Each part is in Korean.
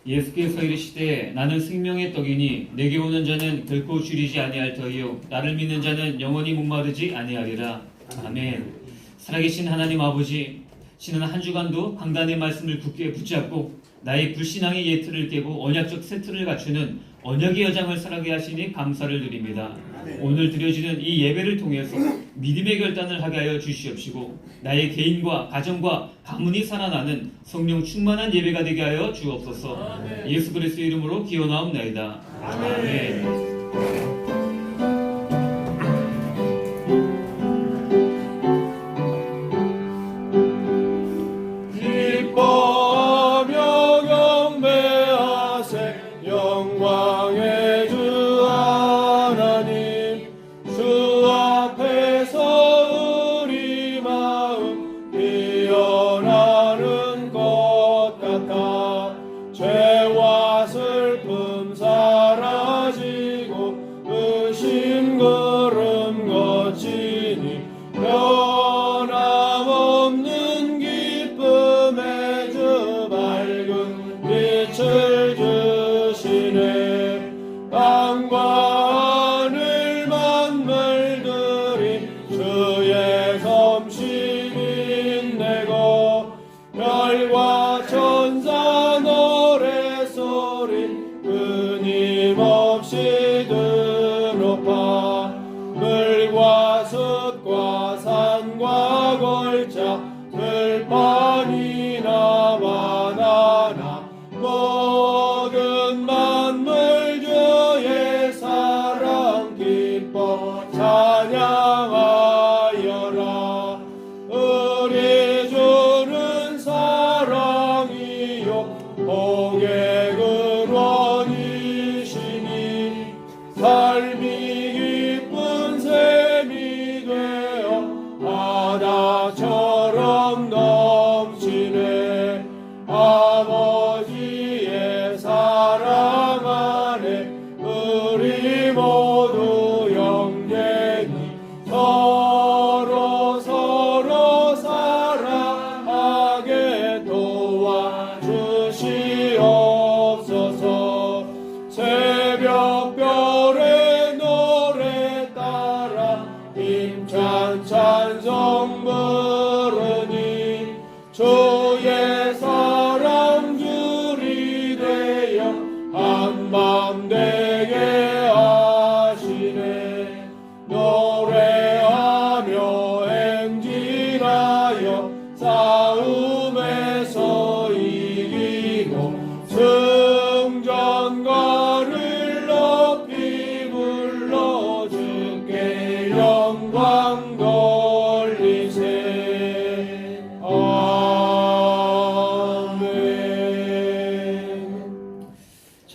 예수께서 이르시되 나는 생명의 떡이니 내게 오는 자는 결코 줄이지 아니할 터이요 나를 믿는 자는 영원히 목마르지 아니하리라. 아멘. 살아계신 하나님 아버지, 지난 한 주간도 강단의 말씀을 굳게 붙잡고 나의 불신앙의 예틀을 깨고 언약적 세틀을 갖추는 언약의 여장을 살아게 하시니 감사를 드립니다. 오늘 드려지는 이 예배를 통해서 믿음의 결단을 하게 하여 주시옵시고 나의 개인과 가정과 가문이 살아나는 성령 충만한 예배가 되게 하여 주옵소서. 예수 그리스도의 이름으로 기원하옵나이다. 아멘.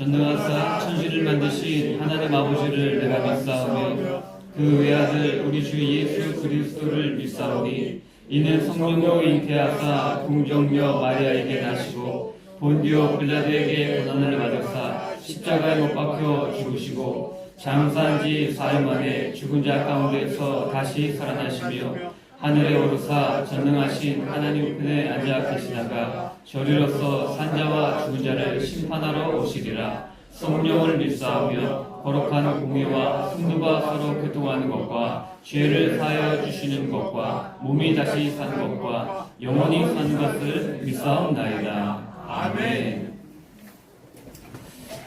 전능하사 천지를 만드신 하나님 아버지를 내가 믿사오며 그 외아들 우리 주 예수 그리스도를 믿사오니 이는 성령으로 잉태하사 동정녀 마리아에게 나시고 본디오 빌라도에게 고난을 받으사 십자가에 못 박혀 죽으시고 장사한 지 사흘 만에 죽은 자 가운데서 다시 살아나시며 하늘에 오르사 전능하신 하나님 편에 앉아 계시다가 저리로서 산자와 죽은 자를 심판하러 오시리라. 성령을 믿사오며 거룩한 공의와 성도가 서로 교통하는 것과 죄를 사하여 주시는 것과 몸이 다시 사는 것과 영원히 사는 것을 믿사옵나이다. 아멘.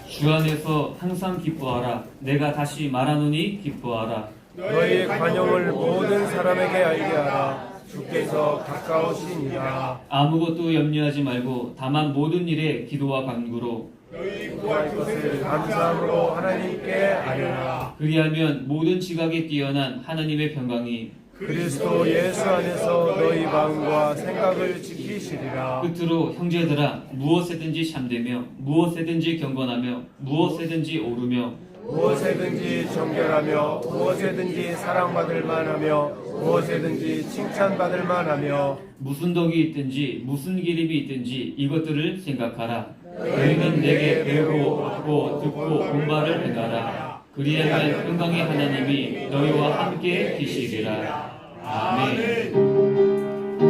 주 안에서 항상 기뻐하라. 내가 다시 말하노니 기뻐하라. 너희의 관용을 모든 사람에게 알게 하라. 주께서 가까우시니라. 아무것도 염려하지 말고 다만 모든 일에 기도와 간구로 너희 구할 것을 감사함으로 하나님께 아뢰라. 그리하면 모든 지각에 뛰어난 하나님의 평강이 그리스도 예수 안에서 너희 마음과 생각을 지키시리라. 끝으로 형제들아 무엇에든지 참되며 무엇에든지 경건하며 무엇에든지 오르며 무엇에든지 정결하며 무엇에든지 사랑받을 만하며 무엇에든지 칭찬받을 만하며 무슨 덕이 있든지 무슨 기림이 있든지 이것들을 생각하라. 너희는 내게 배우고 얻고 듣고 본 바를 행하라. 그리하면 평강의 하나님이 너희와 함께 계시리라. 아멘.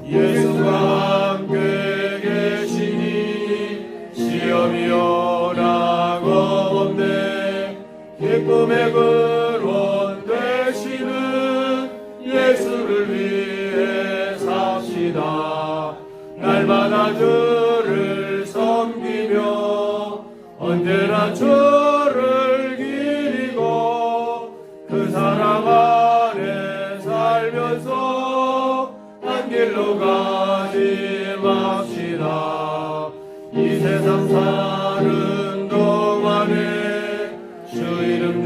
예수가 함께 계시니 시험이 오라고 없네. 기쁨의 근원 되시는 예수를 위해 삽시다. 날마다 주를 섬기며 언제나 주를 기리고 그 사랑 안에 살면서 한 길로 가지 맙시다. 이 세상 사는 동안에 주 이름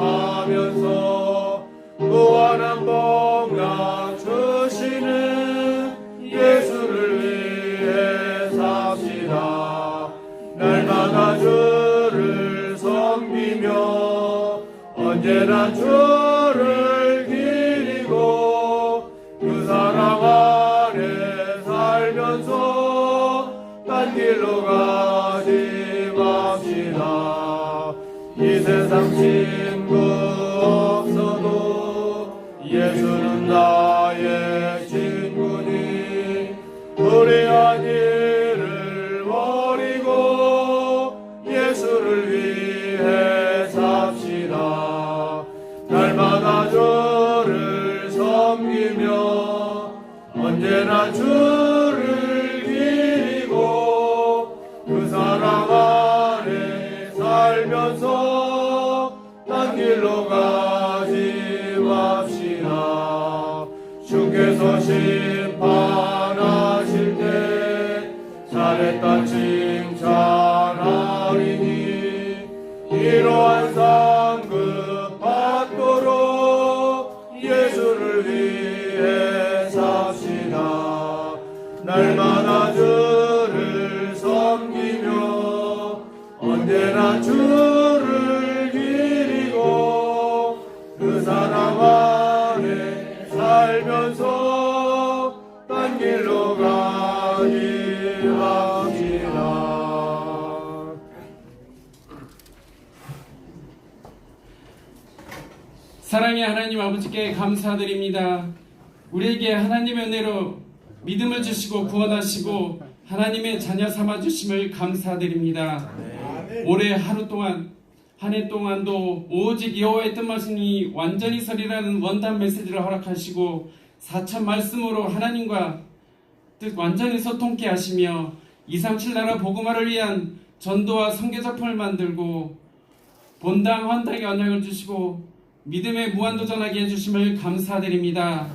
전파하면서 무한한 복락 주시는 예수를 위해 삽시다. 날마다 주를 섬기며 언제나 주를 기리고 그 사랑 안에 살면서 딴 길로 가지 맙시다. 이 세상 친구 없어도 예수는 나의 친구니 불의한 일을 버리고 예수를 위해 삽시다. 날마다 주를 섬기며 언제나 주를 기리고 그 사랑 안에 살면서 딴 길로 가지 맙시다. 주께서 심판하실 때 잘했다 칭찬하리니 이러한 상급 받도록 예수를 위해 삽시다. 날마다 주를 섬기며 언제나 주를 기리고 그 사랑 안에 살면서 딴 길로 가지 맙시다. 사랑의 하나님 아버지께 감사드립니다. 우리에게 하나님의 은혜로 믿음을 주시고 구원하시고 하나님의 자녀 삼아주심을 감사드립니다. 올해 하루 동안 한 해 동안도 오직 여호와의 뜻 말씀이 완전히 서리라는 원단 메시지를 허락하시고 4천 말씀으로 하나님과 뜻 완전히 소통케 하시며 237 나라 복음화를 위한 전도와 선교 작품을 만들고 본당 헌당의 언약을 주시고 믿음의 무한도전하게 해주심을 감사드립니다.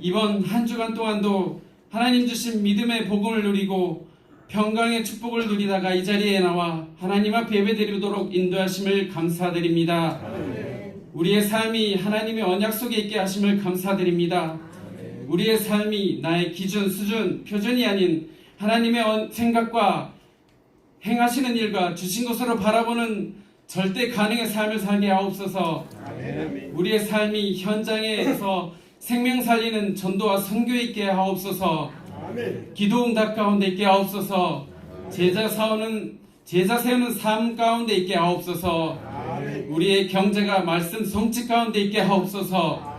이번 한 주간 동안도 하나님 주신 믿음의 복음을 누리고 평강의 축복을 누리다가 이 자리에 나와 하나님 앞에 예배드리도록 인도하심을 감사드립니다. 우리의 삶이 하나님의 언약 속에 있게 하심을 감사드립니다. 우리의 삶이 나의 기준, 수준, 표준이 아닌 하나님의 생각과 행하시는 일과 주신 것으로 바라보는 절대 가능의 삶을 살게 하옵소서. 우리의 삶이 현장에서 생명 살리는 전도와 선교에 있게 하옵소서. 기도 응답 가운데 있게 하옵소서. 제자 세우는 삶 가운데 있게 하옵소서. 우리의 경제가 말씀 성취 가운데 있게 하옵소서.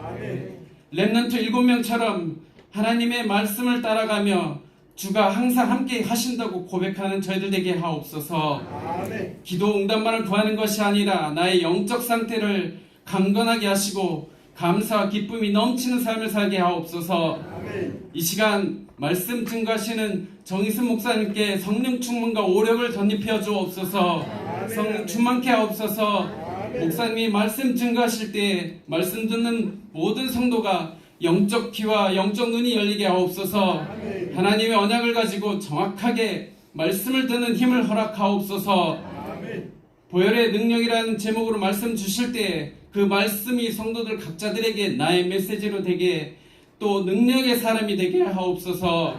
렘넌트 7명처럼 하나님의 말씀을 따라가며 주가 항상 함께 하신다고 고백하는 저희들 되게 하옵소서. 기도 응답만을 구하는 것이 아니라 나의 영적 상태를 강건하게 하시고 감사와 기쁨이 넘치는 삶을 살게 하옵소서. 이 시간 말씀 증거하시는 정희순 목사님께 성령 충만과 오력을 덧입혀 주옵소서. 성령 충만케 하옵소서. 목사님이 말씀 증거하실 때 말씀 듣는 모든 성도가 영적 귀와 영적 눈이 열리게 하옵소서. 하나님의 언약을 가지고 정확하게 말씀을 듣는 힘을 허락하옵소서. 보혈의 능력이라는 제목으로 말씀 주실 때 그 말씀이 성도들 각자들에게 나의 메시지로 되게 또 능력의 사람이 되게 하옵소서.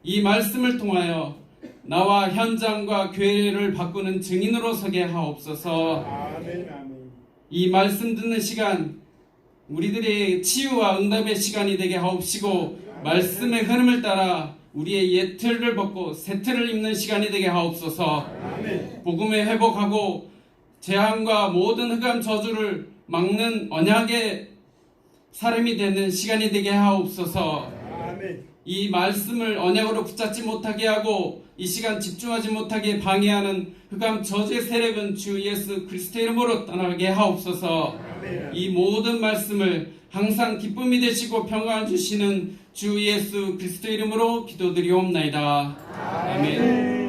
이 말씀을 통하여 나와 현장과 교회를 바꾸는 증인으로 서게 하옵소서. 이 말씀 듣는 시간 우리들의 치유와 응답의 시간이 되게 하옵시고 말씀의 흐름을 따라 우리의 옛 틀을 벗고 새 틀을 입는 시간이 되게 하옵소서. 복음에 회복하고 재앙과 모든 흑암 저주를 막는 언약의 사람이 되는 시간이 되게 하옵소서. 이 말씀을 언약으로 붙잡지 못하게 하고 이 시간 집중하지 못하게 방해하는 흑암 저주의 세력은 주 예수 그리스도의 이름으로 떠나게 하옵소서. 이 모든 말씀을 항상 기쁨이 되시고 평강을 주시는 주 예수 그리스도의 이름으로 기도드리옵나이다. 아멘.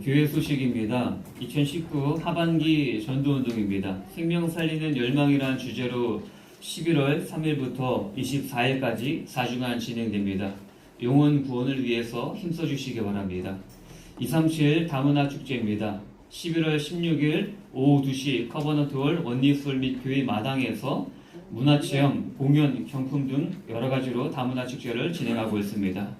교회 소식입니다. 2019 하반기 전도운동입니다. 생명 살리는 열망이라는 주제로 11월 3일부터 24일까지 4주간 진행됩니다. 영혼 구원을 위해서 힘써주시기 바랍니다. 237 다문화 축제입니다. 11월 16일 오후 2시 커버넌트홀 원리솔 및 교회 마당에서 문화체험, 공연, 경품 등 여러가지로 다문화 축제를 진행하고 있습니다.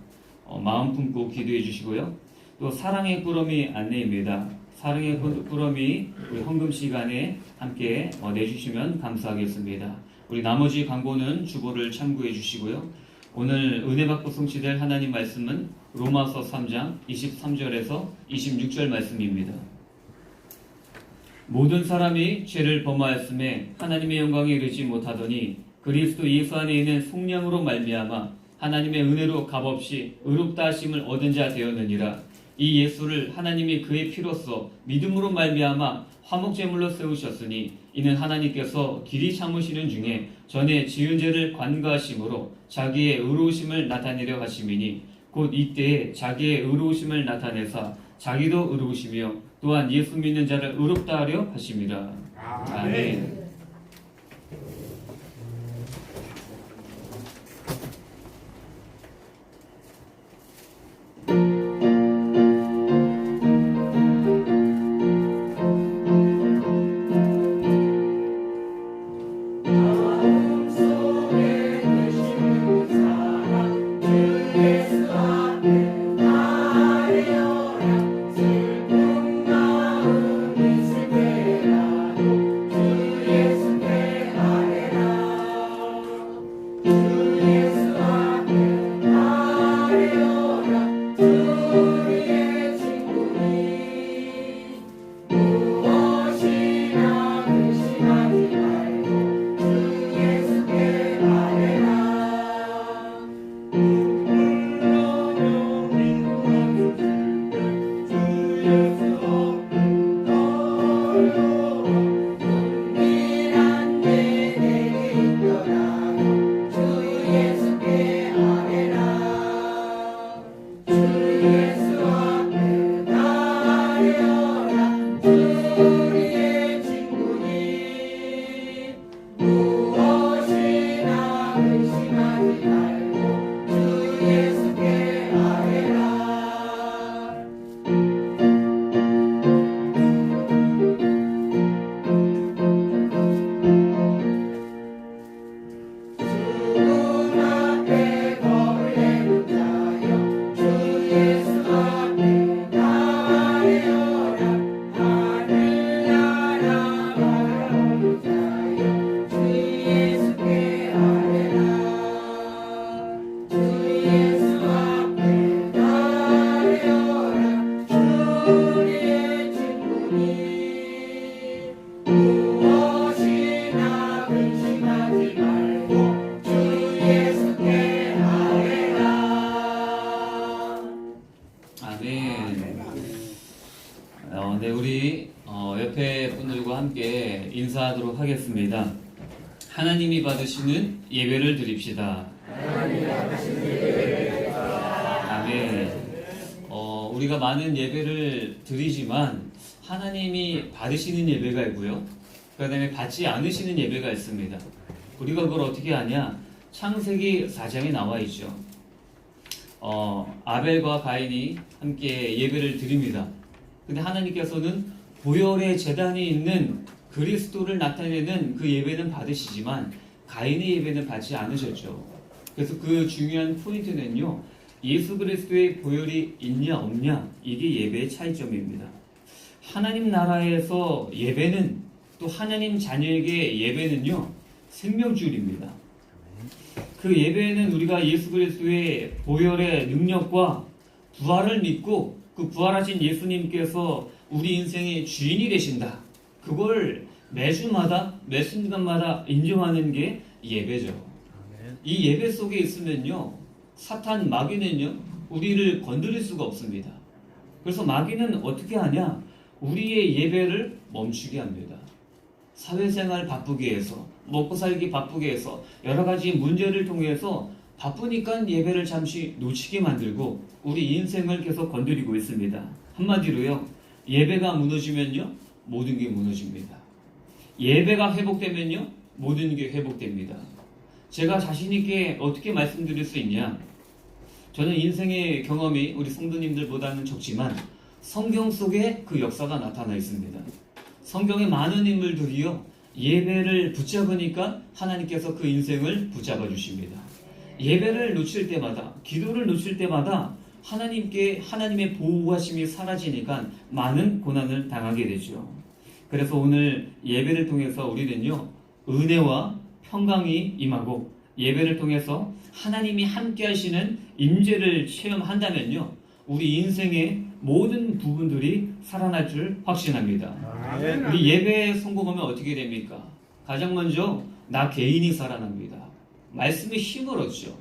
마음 품고 기도해 주시고요. 또 사랑의 꾸러미 안내입니다. 사랑의 꾸러미 우리 헌금 시간에 함께 내주시면 감사하겠습니다. 우리 나머지 광고는 주보를 참고해 주시고요. 오늘 은혜 받고 성취될 하나님 말씀은 로마서 3장 23절에서 26절 말씀입니다. 모든 사람이 죄를 범하였음에 하나님의 영광에 이르지 못하더니 그리스도 예수 안에 있는 속량으로 말미암아 하나님의 은혜로 값없이 의롭다 하심을 얻은 자 되었느니라. 이 예수를 하나님이 그의 피로써 믿음으로 말미암아 화목제물로 세우셨으니 이는 하나님께서 길이 참으시는 중에 전에 지은 죄를 관가하심으로 자기의 의로우심을 나타내려 하심이니 곧 이때에 자기의 의로우심을 나타내사 자기도 의로우시며 또한 예수 믿는 자를 의롭다 하려 하심이라. 아멘. 네, 우리 옆에 분들과 함께 인사하도록 하겠습니다. 하나님이 받으시는 예배를 드립시다. 아멘. 우리가 많은 예배를 드리지만 하나님이 받으시는 예배가 있고요. 그 다음에 받지 않으시는 예배가 있습니다. 우리가 그걸 어떻게 하냐? 창세기 4장에 나와 있죠. 아벨과 가인이 함께 예배를 드립니다. 근데 하나님께서는 보혈의 제단이 있는 그리스도를 나타내는 그 예배는 받으시지만 가인의 예배는 받지 않으셨죠. 그래서 그 중요한 포인트는요, 예수 그리스도의 보혈이 있냐 없냐, 이게 예배의 차이점입니다. 하나님 나라에서 예배는, 또 하나님 자녀에게 예배는요, 생명줄입니다. 그 예배는 우리가 예수 그리스도의 보혈의 능력과 부활을 믿고 그 부활하신 예수님께서 우리 인생의 주인이 되신다, 그걸 매주마다 매 순간마다 인정하는 게 예배죠. 이 예배 속에 있으면요, 사탄 마귀는요, 우리를 건드릴 수가 없습니다. 그래서 마귀는 어떻게 하냐? 우리의 예배를 멈추게 합니다. 사회생활 바쁘게 해서, 먹고 살기 바쁘게 해서, 여러 가지 문제를 통해서 바쁘니까 예배를 잠시 놓치게 만들고 우리 인생을 계속 건드리고 있습니다. 한마디로요, 예배가 무너지면요, 모든 게 무너집니다. 예배가 회복되면요, 모든 게 회복됩니다. 제가 자신있게 어떻게 말씀드릴 수 있냐? 저는 인생의 경험이 우리 성도님들보다는 적지만 성경 속에 그 역사가 나타나 있습니다. 성경의 많은 인물들이요, 예배를 붙잡으니까 하나님께서 그 인생을 붙잡아 주십니다. 예배를 놓칠 때마다, 기도를 놓칠 때마다 하나님의 보호하심이 사라지니까 많은 고난을 당하게 되죠. 그래서 오늘 예배를 통해서 우리는요, 은혜와 평강이 임하고 예배를 통해서 하나님이 함께 하시는 임재를 체험한다면요, 우리 인생의 모든 부분들이 살아날 줄 확신합니다. 우리 예배에 성공하면 어떻게 됩니까? 가장 먼저 나 개인이 살아납니다. 말씀의 힘을 얻죠.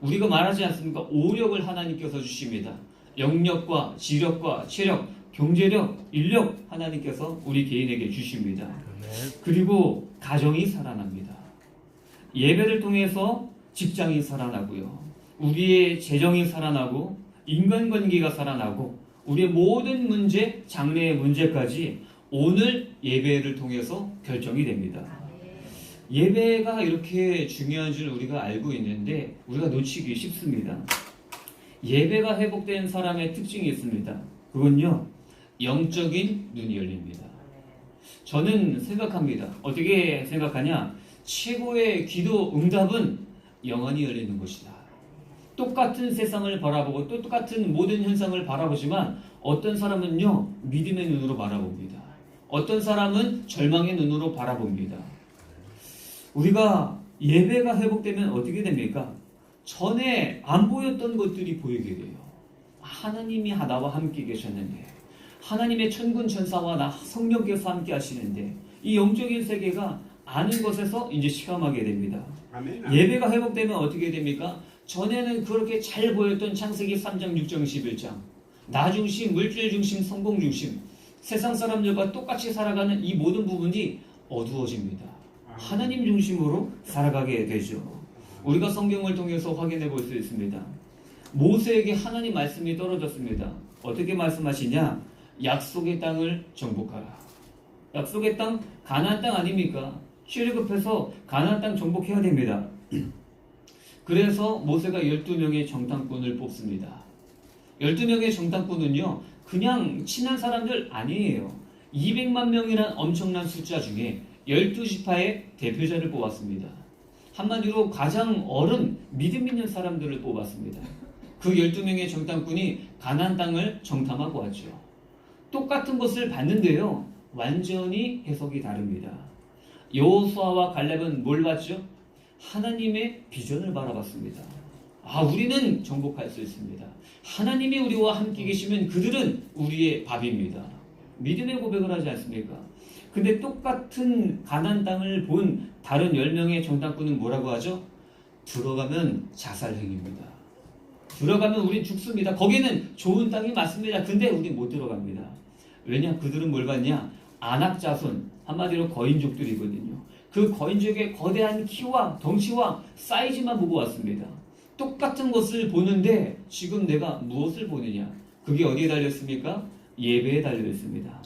우리가 말하지 않습니까? 오력을 하나님께서 주십니다. 영력과 지력과 체력, 경제력, 인력 하나님께서 우리 개인에게 주십니다. 그리고 가정이 살아납니다. 예배를 통해서 직장이 살아나고요, 우리의 재정이 살아나고 인간관계가 살아나고 우리의 모든 문제, 장래의 문제까지 오늘 예배를 통해서 결정이 됩니다. 예배가 이렇게 중요한 줄 우리가 알고 있는데 우리가 놓치기 쉽습니다. 예배가 회복된 사람의 특징이 있습니다. 그건요, 영적인 눈이 열립니다. 저는 생각합니다. 어떻게 생각하냐? 최고의 기도 응답은 영안이 열리는 것이다. 똑같은 세상을 바라보고 또 똑같은 모든 현상을 바라보지만 어떤 사람은요, 믿음의 눈으로 바라봅니다. 어떤 사람은 절망의 눈으로 바라봅니다. 우리가 예배가 회복되면 어떻게 됩니까? 전에 안 보였던 것들이 보이게 돼요. 하나님이 나와 함께 계셨는데, 하나님의 천군 천사와 나 성령께서 함께 하시는데, 이 영적인 세계가 아는 것에서 이제 체험하게 됩니다. 예배가 회복되면 어떻게 됩니까? 전에는 그렇게 잘 보였던 창세기 3장, 6장, 11장, 나 중심, 물질 중심, 성공 중심, 세상 사람들과 똑같이 살아가는 이 모든 부분이 어두워집니다. 하나님 중심으로 살아가게 되죠. 우리가 성경을 통해서 확인해 볼 수 있습니다. 모세에게 하나님 말씀이 떨어졌습니다. 어떻게 말씀하시냐? 약속의 땅을 정복하라. 약속의 땅, 가나안 땅 아닙니까? 출애굽해서 가나안 땅 정복해야 됩니다. 그래서 모세가 12명의 정탐꾼을 뽑습니다. 12명의 정탐꾼은요, 그냥 친한 사람들 아니에요. 200만 명이란 엄청난 숫자 중에 12지파의 대표자를 뽑았습니다. 한마디로 가장 어른, 믿음 있는 사람들을 뽑았습니다. 그 12명의 정탐꾼이 가나안 땅을 정탐하고 왔죠. 똑같은 것을 봤는데요, 완전히 해석이 다릅니다. 여호수아와 갈렙은 뭘 봤죠? 하나님의 비전을 바라봤습니다. 우리는 정복할 수 있습니다. 하나님이 우리와 함께 계시면 그들은 우리의 밥입니다. 믿음의 고백을 하지 않습니까? 근데 똑같은 가나안 땅을 본 다른 10명의 정탐꾼은 뭐라고 하죠? 들어가면 자살행위입니다. 들어가면 우린 죽습니다. 거기는 좋은 땅이 맞습니다. 근데 우린 못 들어갑니다. 왜냐? 그들은 뭘 봤냐? 아낙 자손, 한마디로 거인족들이거든요. 그 거인족의 거대한 키와 덩치와 사이즈만 보고 왔습니다. 똑같은 것을 보는데 지금 내가 무엇을 보느냐? 그게 어디에 달렸습니까? 예배에 달려있습니다.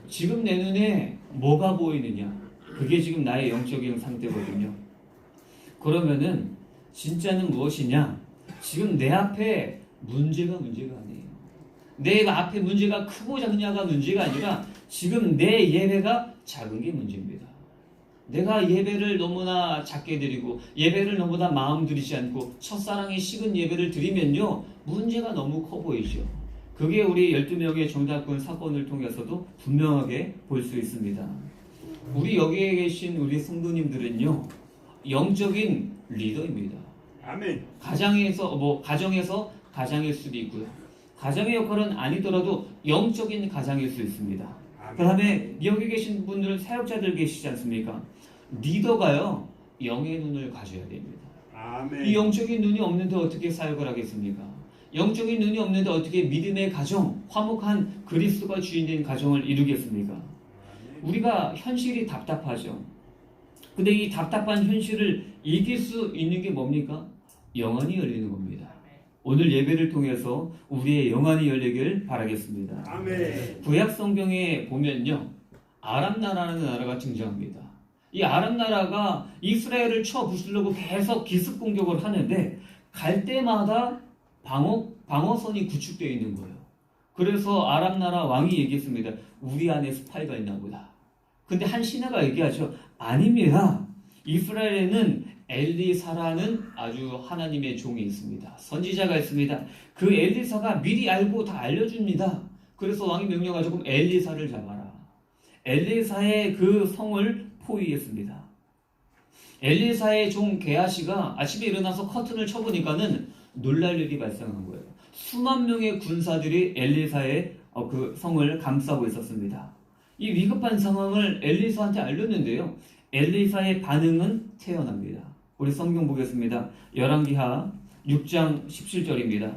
지금 내 눈에 뭐가 보이느냐? 그게 지금 나의 영적인 상태거든요. 그러면은 진짜는 무엇이냐? 지금 내 앞에 문제가 아니에요. 내 앞에 문제가 크고 작냐가 문제가 아니라 지금 내 예배가 작은 게 문제입니다. 내가 예배를 너무나 작게 드리고 예배를 너무나 마음 들이지 않고 첫사랑의 식은 예배를 드리면요, 문제가 너무 커 보이죠. 그게 우리 12명의 정답군 사건을 통해서도 분명하게 볼 수 있습니다. 우리 여기에 계신 우리 성도님들은요, 영적인 리더입니다. 아멘. 가정에서 가장일 수도 있고요. 가장의 역할은 아니더라도 영적인 가장일 수 있습니다. 그 다음에 여기 계신 분들은 사역자들 계시지 않습니까? 리더가요, 영의 눈을 가져야 됩니다. 아멘. 이 영적인 눈이 없는데 어떻게 사역을 하겠습니까? 영적인 눈이 없는데 어떻게 믿음의 가정, 화목한 그리스도가 주인된 가정을 이루겠습니까? 우리가 현실이 답답하죠. 근데 이 답답한 현실을 이길 수 있는 게 뭡니까? 영안이 열리는 겁니다. 오늘 예배를 통해서 우리의 영안이 열리길 바라겠습니다. 아멘. 구약 성경에 보면요, 아람 나라라는 나라가 등장합니다. 이 아람 나라가 이스라엘을 쳐 부수려고 계속 기습 공격을 하는데 갈 때마다 방어선이 구축되어 있는 거예요. 그래서 아람 나라 왕이 얘기했습니다. 우리 안에 스파이가 있나 보다. 근데 한 신하가 얘기하죠. 아닙니다. 이스라엘에는 엘리사라는 아주 하나님의 종이 있습니다. 선지자가 있습니다. 그 엘리사가 미리 알고 다 알려줍니다. 그래서 왕이 명령하죠. 그럼 엘리사를 잡아라. 엘리사의 그 성을 포위했습니다. 엘리사의 종 게하시가 아침에 일어나서 커튼을 쳐보니까는 놀랄 일이 발생한 거예요. 수만 명의 군사들이 엘리사의 그 성을 감싸고 있었습니다. 이 위급한 상황을 엘리사한테 알렸는데요. 엘리사의 반응은 태연합니다. 우리 성경 보겠습니다. 열왕기하 6장 17절입니다.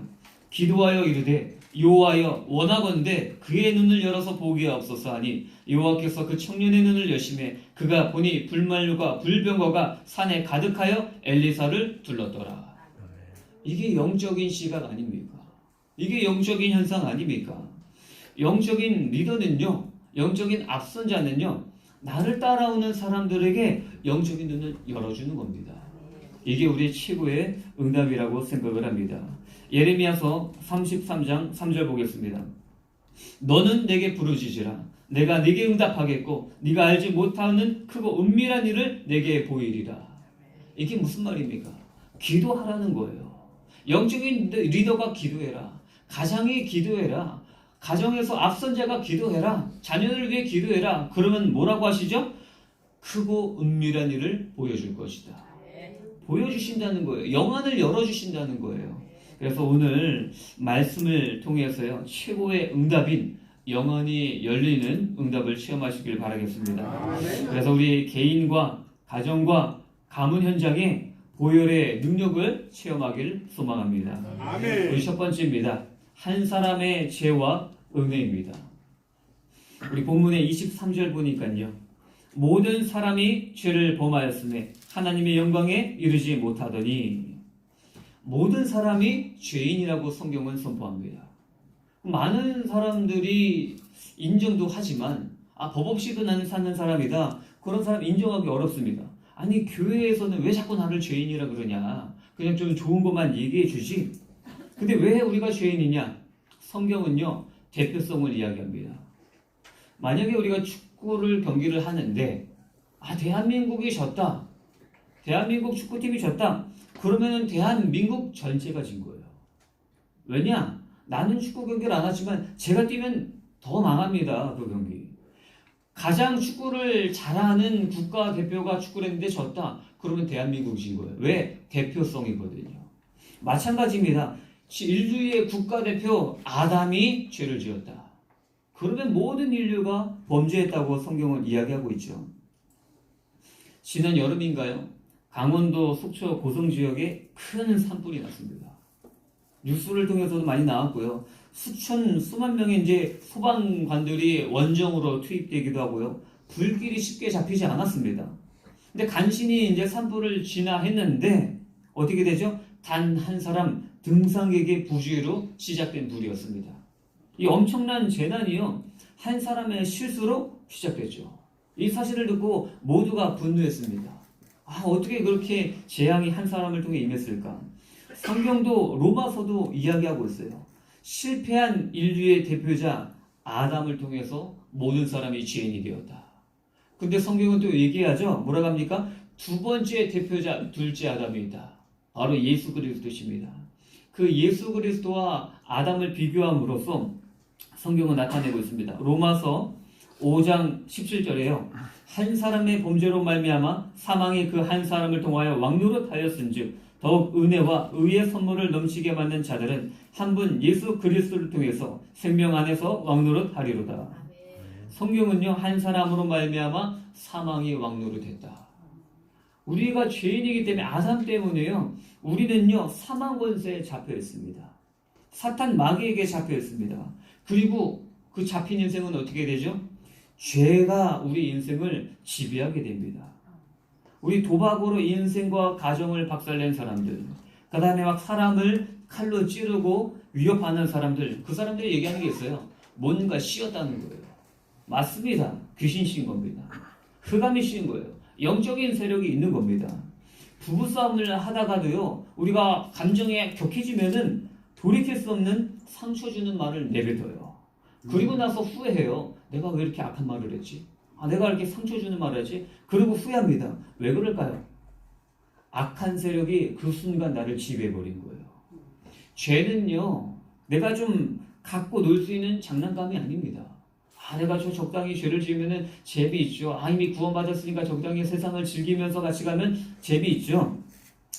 기도하여 이르되 여호와여 원하건대 그의 눈을 열어서 보게 하옵소서 하니 여호와께서 그 청년의 눈을 여심해 그가 보니 불만류가 불병거가 산에 가득하여 엘리사를 둘렀더라. 이게 영적인 시각 아닙니까? 이게 영적인 현상 아닙니까? 영적인 리더는요, 영적인 앞선자는요, 나를 따라오는 사람들에게 영적인 눈을 열어주는 겁니다. 이게 우리의 최고의 응답이라고 생각을 합니다. 예레미야서 33장 3절 보겠습니다. 너는 내게 부르짖으라. 내가 네게 응답하겠고 네가 알지 못하는 크고 은밀한 일을 내게 보이리라. 이게 무슨 말입니까? 기도하라는 거예요. 영적인 리더가 기도해라. 가장이 기도해라. 가정에서 앞선자가 기도해라. 자녀를 위해 기도해라. 그러면 뭐라고 하시죠? 크고 은밀한 일을 보여줄 것이다. 보여주신다는 거예요. 영안을 열어주신다는 거예요. 그래서 오늘 말씀을 통해서요, 최고의 응답인 영안이 열리는 응답을 체험하시길 바라겠습니다. 그래서 우리 개인과 가정과 가문 현장에 보혈의 능력을 체험하길 소망합니다. 아멘. 우리 첫 번째입니다. 한 사람의 죄와 은혜입니다. 우리 본문의 23절 보니까요. 모든 사람이 죄를 범하였음에 하나님의 영광에 이르지 못하더니, 모든 사람이 죄인이라고 성경은 선포합니다. 많은 사람들이 인정도 하지만 법 없이도 나는 사는 사람이다. 그런 사람 인정하기 어렵습니다. 아니 교회에서는 왜 자꾸 나를 죄인이라 그러냐. 그냥 좀 좋은 것만 얘기해 주지. 근데 왜 우리가 죄인이냐? 성경은요, 대표성을 이야기합니다. 만약에 우리가 축구를 경기를 하는데 대한민국이 졌다. 대한민국 축구팀이 졌다. 그러면은 대한민국 전체가 진 거예요. 왜냐? 나는 축구 경기를 안 하지만 제가 뛰면 더 망합니다. 그 경기. 가장 축구를 잘하는 국가대표가 축구를 했는데 졌다. 그러면 대한민국이 진 거예요. 왜? 대표성이거든요. 마찬가지입니다. 인류의 국가대표 아담이 죄를 지었다. 그러면 모든 인류가 범죄했다고 성경은 이야기하고 있죠. 지난 여름인가요? 강원도 속초 고성 지역에 큰 산불이 났습니다. 뉴스를 통해서도 많이 나왔고요. 수만 명의 이제 소방관들이 원정으로 투입되기도 하고요. 불길이 쉽게 잡히지 않았습니다. 근데 간신히 이제 산불을 진화했는데 어떻게 되죠? 단 한 사람 등산객의 부주의로 시작된 불이었습니다. 이 엄청난 재난이요, 한 사람의 실수로 시작됐죠. 이 사실을 듣고 모두가 분노했습니다. 어떻게 그렇게 재앙이 한 사람을 통해 임했을까? 성경도 로마서도 이야기하고 있어요. 실패한 인류의 대표자 아담을 통해서 모든 사람이 죄인이 되었다. 근데 성경은 또 얘기하죠. 뭐라고 합니까? 두 번째 대표자, 둘째 아담이다. 바로 예수 그리스도십니다. 그 예수 그리스도와 아담을 비교함으로써 성경은 나타내고 있습니다. 로마서 5장 17절에요. 한 사람의 범죄로 말미암아 사망이 그 한 사람을 통하여 왕노릇하였은즉 더욱 은혜와 의의 선물을 넘치게 받는 자들은 한 분 예수 그리스도를 통해서 생명 안에서 왕노릇하리로다. 성경은요, 한 사람으로 말미암아 사망이 왕노릇했다. 우리가 죄인이기 때문에, 아담 때문에요, 우리는요 사망 권세에 잡혀 있습니다. 사탄 마귀에게 잡혀 있습니다. 그리고 그 잡힌 인생은 어떻게 되죠? 죄가 우리 인생을 지배하게 됩니다. 우리 도박으로 인생과 가정을 박살낸 사람들, 그 다음에 막 사람을 칼로 찌르고 위협하는 사람들, 그 사람들이 얘기하는 게 있어요. 뭔가 씌었다는 거예요. 맞습니다. 귀신 씌인 겁니다. 흑암이 씌인 거예요. 영적인 세력이 있는 겁니다. 부부싸움을 하다가도요, 우리가 감정에 격해지면은 돌이킬 수 없는 상처 주는 말을 내뱉어요. 그리고 나서 후회해요. 내가 왜 이렇게 악한 말을 했지? 내가 이렇게 상처 주는 말을 했지? 그리고 후회합니다. 왜 그럴까요? 악한 세력이 그 순간 나를 지배해버린 거예요. 죄는요, 내가 좀 갖고 놀 수 있는 장난감이 아닙니다. 내가 저 적당히 죄를 지으면 재미있죠. 이미 구원받았으니까 적당히 세상을 즐기면서 같이 가면 재미있죠.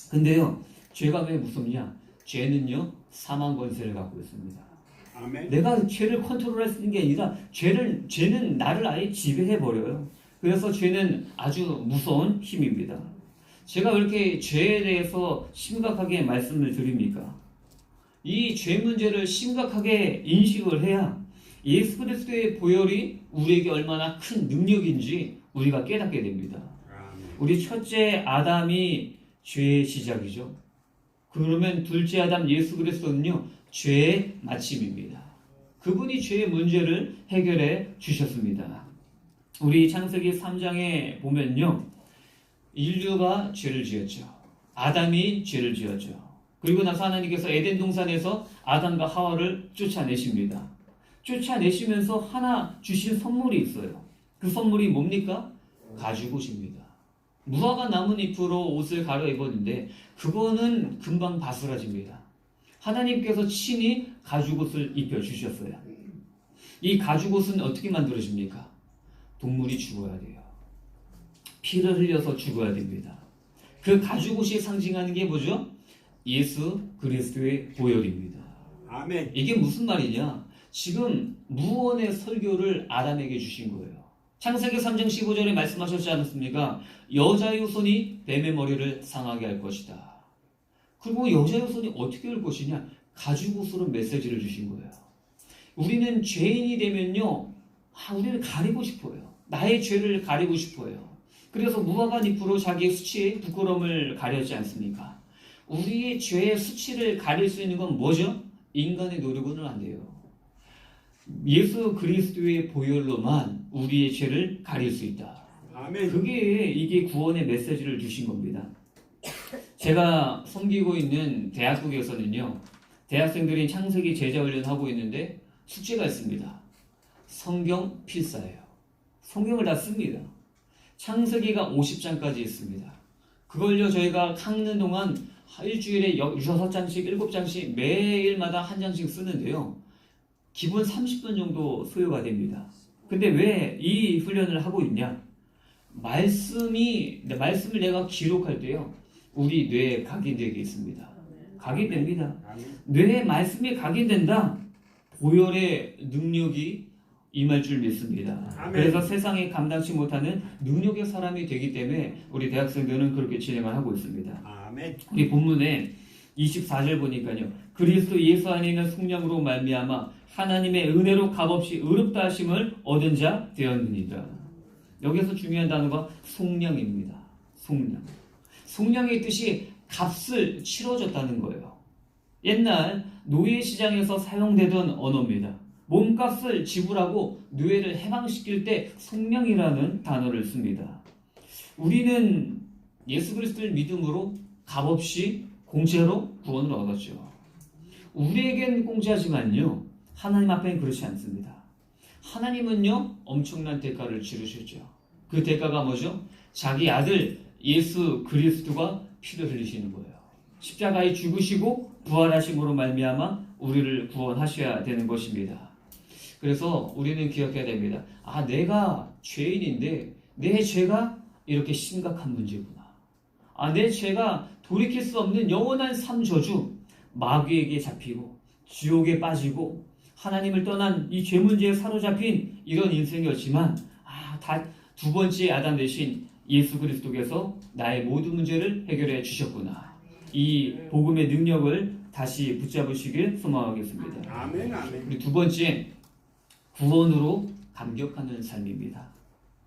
근데요, 죄가 왜 무섭냐? 죄는요, 사망 권세를 갖고 있습니다. 아멘. 내가 죄를 컨트롤할 수 있는 게 아니라 죄는 나를 아예 지배해버려요. 그래서 죄는 아주 무서운 힘입니다. 제가 왜 이렇게 죄에 대해서 심각하게 말씀을 드립니까? 이 죄 문제를 심각하게 인식을 해야 예수 그리스도의 보혈이 우리에게 얼마나 큰 능력인지 우리가 깨닫게 됩니다. 우리 첫째 아담이 죄의 시작이죠. 그러면 둘째 아담 예수 그리스도는요, 죄의 마침입니다. 그분이 죄의 문제를 해결해 주셨습니다. 우리 창세기 3장에 보면요, 인류가 죄를 지었죠. 아담이 죄를 지었죠. 그리고 나서 하나님께서 에덴 동산에서 아담과 하와를 쫓아내십니다. 쫓아내시면서 하나 주신 선물이 있어요. 그 선물이 뭡니까? 가죽옷입니다. 무화과 나뭇잎으로 옷을 갈아입었는데 그거는 금방 바스라집니다. 하나님께서 친히 가죽옷을 입혀주셨어요. 이 가죽옷은 어떻게 만들어집니까? 동물이 죽어야 돼요. 피를 흘려서 죽어야 됩니다. 그 가죽옷이 상징하는 게 뭐죠? 예수 그리스도의 보혈입니다. 아멘. 이게 무슨 말이냐? 지금 무언의 설교를 아담에게 주신 거예요. 창세기 3장 15절에 말씀하셨지 않았습니까? 여자의 후손이 뱀의 머리를 상하게 할 것이다. 그리고 여자의 후손이 어떻게 할 것이냐? 가죽옷으로 메시지를 주신 거예요. 우리는 죄인이 되면요, 우리를 가리고 싶어요. 나의 죄를 가리고 싶어요. 그래서 무화과 잎으로 자기의 수치의 부끄러움을 가렸지 않습니까? 우리의 죄의 수치를 가릴 수 있는 건 뭐죠? 인간의 노력은 안 돼요. 예수 그리스도의 보혈로만 우리의 죄를 가릴 수 있다. 아멘. 이게 구원의 메시지를 주신 겁니다. 제가 섬기고 있는 대학국에서는요, 대학생들이 창세기 제자훈련 하고 있는데 숙제가 있습니다. 성경 필사예요. 성경을 다 씁니다. 창세기가 50장까지 있습니다. 그걸요, 저희가 깎는 동안 일주일에 6장씩 7장씩 매일마다 한 장씩 쓰는데요, 기본 30분 정도 소요가 됩니다. 근데 왜 이 훈련을 하고 있냐? 말씀을 내가 기록할 때요, 우리 뇌에 각인되게 있습니다. 각인됩니다. 뇌에 말씀이 각인된다. 보혈의 능력이 임할 줄 믿습니다. 아멘. 그래서 세상에 감당치 못하는 능력의 사람이 되기 때문에 우리 대학생들은 그렇게 진행을 하고 있습니다. 아멘. 우리 본문에 24절 보니까요, 그리스도 예수 안에 있는 성령으로 말미암아 하나님의 은혜로 값없이 의롭다 하심을 얻은 자 되었느니라. 여기서 중요한 단어가 속량입니다. 속량. 속량의 뜻이 값을 치러줬다는 거예요. 옛날 노예 시장에서 사용되던 언어입니다. 몸값을 지불하고 노예를 해방시킬 때 성령이라는 단어를 씁니다. 우리는 예수 그리스도를 믿음으로 값없이 공짜로 구원을 얻었죠. 우리에겐 공짜지만요, 하나님 앞에는 그렇지 않습니다. 하나님은요, 엄청난 대가를 치르셨죠. 그 대가가 뭐죠? 자기 아들 예수 그리스도가 피를 흘리시는 거예요. 십자가에 죽으시고 부활하심으로 말미암아 우리를 구원하셔야 되는 것입니다. 그래서 우리는 기억해야 됩니다. 아, 내가 죄인인데 내 죄가 이렇게 심각한 문제구나. 아, 내 죄가 돌이킬 수 없는 영원한 삶저주, 마귀에게 잡히고 지옥에 빠지고 하나님을 떠난 이 죄 문제에 사로잡힌 이런 인생이었지만, 다 두 번째 아담 대신 예수 그리스도께서 나의 모든 문제를 해결해 주셨구나. 이 복음의 능력을 다시 붙잡으시길 소망하겠습니다. 아멘, 아멘. 우리 두 번째, 구원으로 감격하는 삶입니다.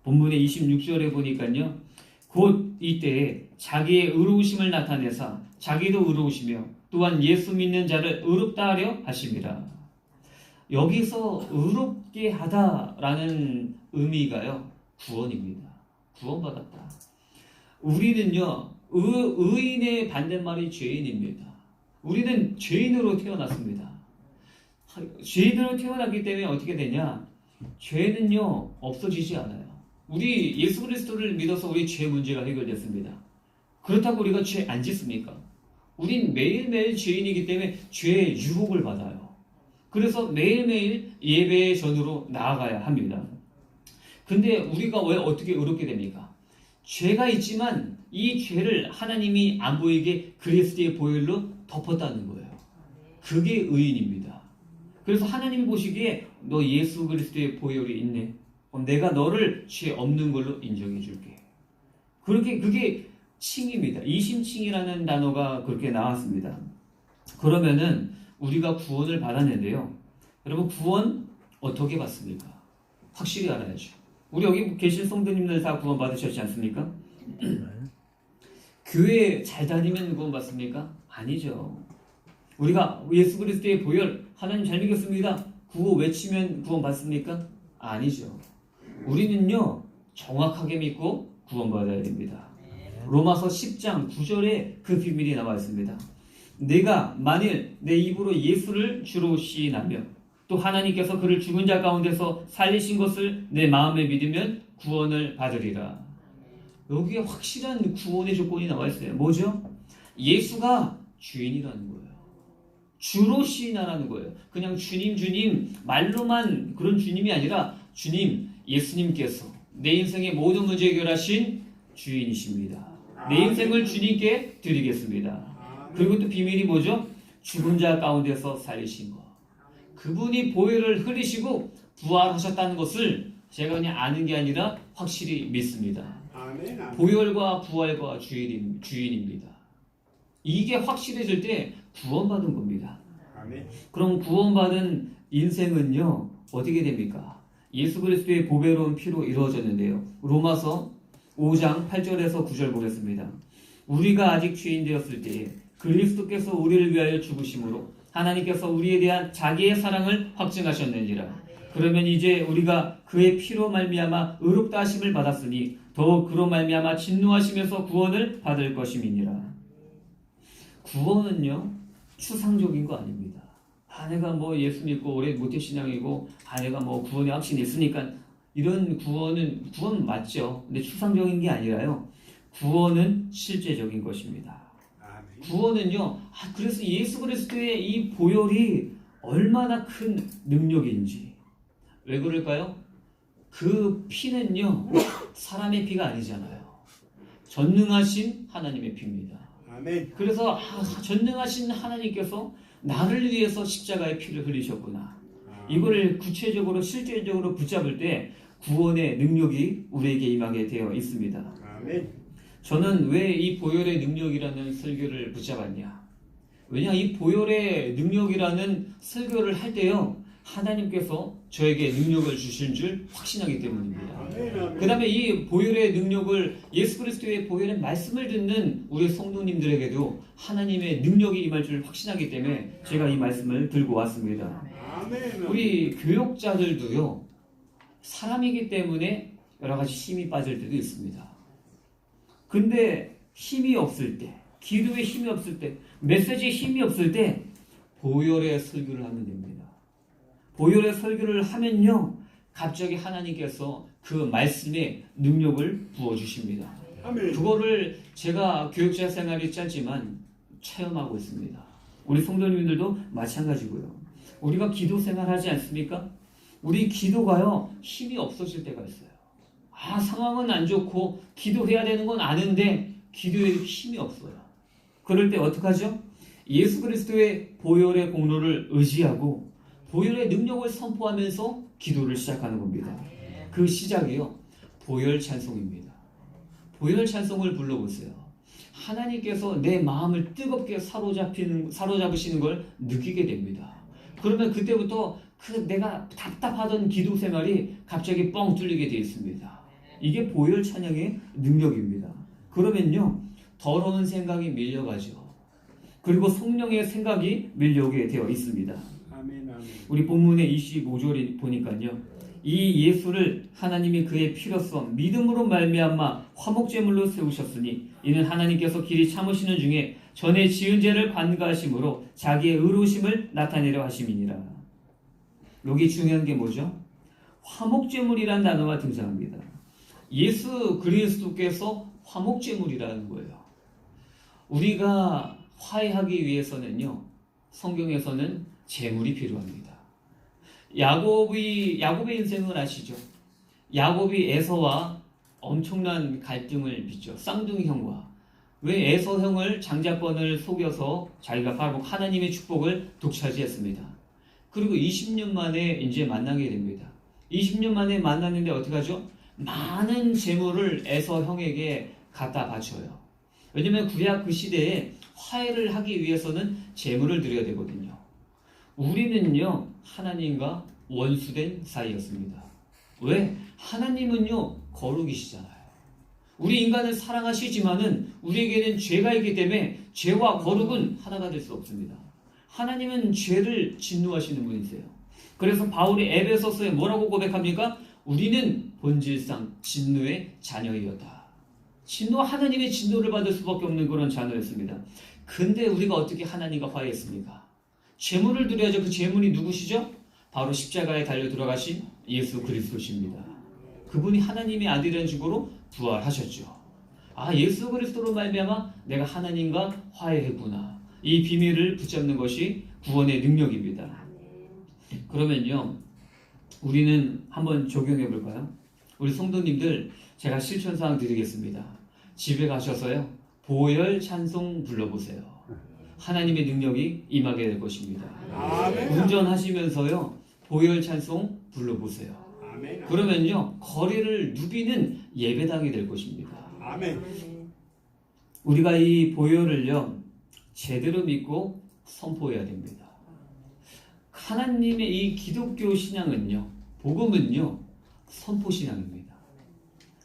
본문의 26절에 보니까요, 곧 이때에 자기의 의로우심을 나타내사 자기도 의로우시며 또한 예수 믿는 자를 의롭다 하려 하심이라. 여기서 의롭게 하다라는 의미가요, 구원입니다. 구원받았다. 우리는요, 의인의 반대말이 죄인입니다. 우리는 죄인으로 태어났습니다. 죄인으로 태어났기 때문에 어떻게 되냐? 죄는요, 없어지지 않아요. 우리 예수 그리스도를 믿어서 우리 죄 문제가 해결됐습니다. 그렇다고 우리가 죄 안 짓습니까? 우린 매일매일 죄인이기 때문에 죄의 유혹을 받아요. 그래서 매일매일 예배의 전으로 나아가야 합니다. 근데 우리가 왜 어떻게 의롭게 됩니까? 죄가 있지만 이 죄를 하나님이 안 보이게 그리스도의 보혈로 덮었다는 거예요. 그게 의인입니다. 그래서 하나님 보시기에 너 예수 그리스도의 보혈이 있네. 그럼 내가 너를 죄 없는 걸로 인정해 줄게. 그게 칭입니다. 이심칭이라는 단어가 그렇게 나왔습니다. 그러면은 우리가 구원을 받았는데요. 여러분, 구원 어떻게 받습니까? 확실히 알아야죠. 우리 여기 계신 성도님들 다 구원 받으셨지 않습니까? 교회 잘 다니면 구원 받습니까? 아니죠. 우리가 예수 그리스도의 보혈, 하나님 잘 믿겠습니다, 구호 외치면 구원 받습니까? 아니죠. 우리는요, 정확하게 믿고 구원 받아야 됩니다. 로마서 10장 9절에 그 비밀이 나와 있습니다. 내가 만일 내 입으로 예수를 주로 시인하며 또 하나님께서 그를 죽은 자 가운데서 살리신 것을 내 마음에 믿으면 구원을 받으리라. 여기에 확실한 구원의 조건이 나와 있어요. 뭐죠? 예수가 주인이라는 거예요. 주로 시인하라는 거예요. 그냥 주님 말로만 그런 주님이 아니라 주님, 예수님께서 내 인생의 모든 문제 해결하신 주인이십니다. 내 인생을 주님께 드리겠습니다. 그리고 또 비밀이 뭐죠? 죽은 자 가운데서 살리신 것. 그분이 보혈을 흘리시고 부활하셨다는 것을 제가 그냥 아는 게 아니라 확실히 믿습니다. 보혈과 부활과 주인입니다. 이게 확실해질 때 구원받은 겁니다. 그럼 구원받은 인생은요, 어떻게 됩니까? 예수 그리스도의 보배로운 피로 이루어졌는데요. 로마서 5장 8절에서 9절 보겠습니다. 우리가 아직 죄인 되었을 때에 그리스도께서 우리를 위하여 죽으심으로 하나님께서 우리에 대한 자기의 사랑을 확증하셨느니라. 그러면 이제 우리가 그의 피로 말미암아 의롭다 하심을 받았으니 더욱 그로 말미암아 진노하심에서 구원을 받을 것임이니라. 구원은요, 추상적인 거 아닙니다. 내가 뭐 예수 믿고 오래 모태신앙이고 내가 뭐 구원의 확신이 있으니까 이런 구원 맞죠. 근데 추상적인 게 아니라요, 구원은 실제적인 것입니다. 구원은요, 그래서 예수 그리스도의 이 보혈이 얼마나 큰 능력인지. 왜 그럴까요? 그 피는요, 사람의 피가 아니잖아요. 전능하신 하나님의 피입니다. 그래서 전능하신 하나님께서 나를 위해서 십자가의 피를 흘리셨구나. 이거를 구체적으로 실제적으로 붙잡을 때 구원의 능력이 우리에게 임하게 되어 있습니다. 저는 왜 이 보혈의 능력이라는 설교를 붙잡았냐? 왜냐, 이 보혈의 능력이라는 설교를 할 때요, 하나님께서 저에게 능력을 주신 줄 확신하기 때문입니다. 그 다음에 이 보혈의 능력을 예수 그리스도의 보혈의 말씀을 듣는 우리 성도님들에게도 하나님의 능력이 임할 줄 확신하기 때문에 제가 이 말씀을 들고 왔습니다. 우리 교육자들도요, 사람이기 때문에 여러 가지 힘이 빠질 때도 있습니다. 근데 힘이 없을 때, 기도에 힘이 없을 때, 메시지에 힘이 없을 때 보혈의 설교를 하면 됩니다. 보혈의 설교를 하면요, 갑자기 하나님께서 그 말씀에 능력을 부어주십니다. 그거를 제가 교육자 생활이 짧지만 체험하고 있습니다. 우리 성도님들도 마찬가지고요. 우리가 기도 생활하지 않습니까? 우리 기도가요, 힘이 없어질 때가 있어요. 상황은 안 좋고 기도해야 되는 건 아는데 기도에 힘이 없어요. 그럴 때 어떡하죠? 예수 그리스도의 보혈의 공로를 의지하고 보혈의 능력을 선포하면서 기도를 시작하는 겁니다. 그 시작이요, 보혈 찬송입니다. 보혈 찬송을 불러보세요. 하나님께서 내 마음을 뜨겁게 사로잡으시는 걸 느끼게 됩니다. 그러면 그때부터 내가 답답하던 기도 생활이 갑자기 뻥 뚫리게 되어 있습니다. 이게 보혈 찬양의 능력입니다. 그러면요, 더러운 생각이 밀려가죠. 그리고 성령의 생각이 밀려오게 되어 있습니다. 우리 본문의 25절 보니까요, 이 예수를 하나님이 그의 피로써 믿음으로 말미암아 화목제물로 세우셨으니 이는 하나님께서 길이 참으시는 중에 전에 지은 죄를 관가하심으로 자기의 의로우심을 나타내려 하심이니라. 여기 중요한 게 뭐죠? 화목제물이라는 단어가 등장합니다. 예수 그리스도께서 화목제물이라는 거예요. 우리가 화해하기 위해서는요, 성경에서는 제물이 필요합니다. 야곱의 인생을 아시죠? 야곱이 에서와 엄청난 갈등을 빚죠. 쌍둥이 형과. 왜 에서 형을 장자권을 속여서 자기가 바로 하나님의 축복을 독차지했습니다. 그리고 20년 만에 이제 만나게 됩니다. 20년 만에 만났는데 어떻게 하죠? 많은 재물을 에서 형에게 갖다 바쳐요. 왜냐면 구약 그 시대에 화해를 하기 위해서는 재물을 드려야 되거든요. 우리는요, 하나님과 원수된 사이였습니다. 왜? 하나님은요, 거룩이시잖아요. 우리 인간을 사랑하시지만은 우리에게는 죄가 있기 때문에 죄와 거룩은 하나가 될 수 없습니다. 하나님은 죄를 진노하시는 분이세요. 그래서 바울이 에베소서에 뭐라고 고백합니까? 우리는 본질상 진노의 자녀이었다. 하나님의 진노를 받을 수밖에 없는 그런 자녀였습니다. 근데 우리가 어떻게 하나님과 화해했습니까? 제물을 드려야죠. 그 제물이 누구시죠? 바로 십자가에 달려 들어가신 예수 그리스도십니다. 그분이 하나님의 아들이라는 식으로 부활하셨죠. 예수 그리스도로 말미암아 내가 하나님과 화해했구나. 이 비밀을 붙잡는 것이 구원의 능력입니다. 그러면요, 우리는 한번 적용해 볼까요? 우리 성도님들, 제가 실천사항 드리겠습니다. 집에 가셔서요, 보혈 찬송 불러보세요. 하나님의 능력이 임하게 될 것입니다. 운전하시면서요, 보혈 찬송 불러보세요. 그러면요, 거리를 누비는 예배당이 될 것입니다. 우리가 이 보혈을요, 제대로 믿고 선포해야 됩니다. 하나님의 이 기독교 신앙은요, 복음은요, 선포 신앙입니다.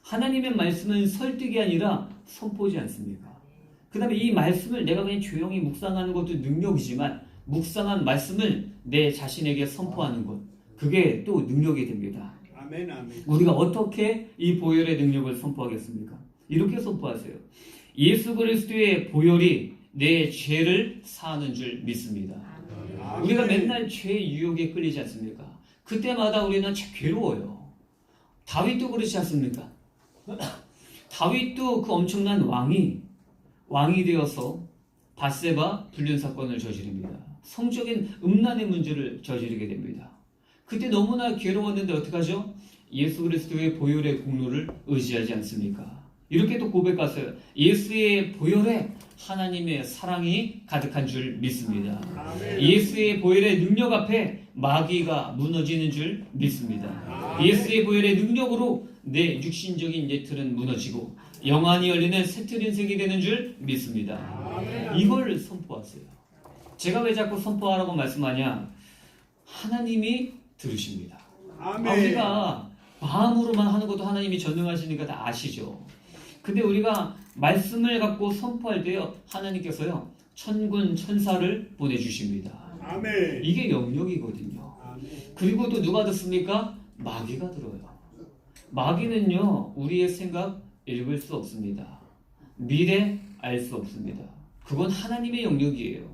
하나님의 말씀은 설득이 아니라 선포지 않습니까? 그 다음에 이 말씀을 내가 그냥 조용히 묵상하는 것도 능력이지만 묵상한 말씀을 내 자신에게 선포하는 것, 그게 또 능력이 됩니다. 우리가 어떻게 이 보혈의 능력을 선포하겠습니까? 이렇게 선포하세요. 예수 그리스도의 보혈이 내 죄를 사하는 줄 믿습니다. 우리가 맨날 죄의 유혹에 끌리지 않습니까? 그때마다 우리는 참 괴로워요. 다윗도 그렇지 않습니까? 다윗도 그 엄청난 왕이 되어서 밧세바 불륜 사건을 저지릅니다. 성적인 음란의 문제를 저지르게 됩니다. 그때 너무나 괴로웠는데 어떡하죠? 예수 그리스도의 보혈의 공로를 의지하지 않습니까? 이렇게 또 고백하세요. 예수의 보혈에 하나님의 사랑이 가득한 줄 믿습니다. 예수의 보혈의 능력 앞에 마귀가 무너지는 줄 믿습니다. 예수의 보혈의 능력으로 내 육신적인 예틀은 무너지고 영안이 열리는 새틀 인생이 되는 줄 믿습니다. 이걸 선포하세요. 제가 왜 자꾸 선포하라고 말씀하냐? 하나님이 들으십니다. 아멘. 우리가 마음으로만 하는 것도 하나님이 전능하시니까 다 아시죠. 근데 우리가 말씀을 갖고 선포할 때요, 하나님께서요 천군 천사를 보내주십니다. 아멘. 이게 영역이거든요. 아멘. 그리고 또 누가 듣습니까? 마귀가 들어요. 마귀는요 우리의 생각 읽을 수 없습니다. 미래 알 수 없습니다. 그건 하나님의 영역이에요.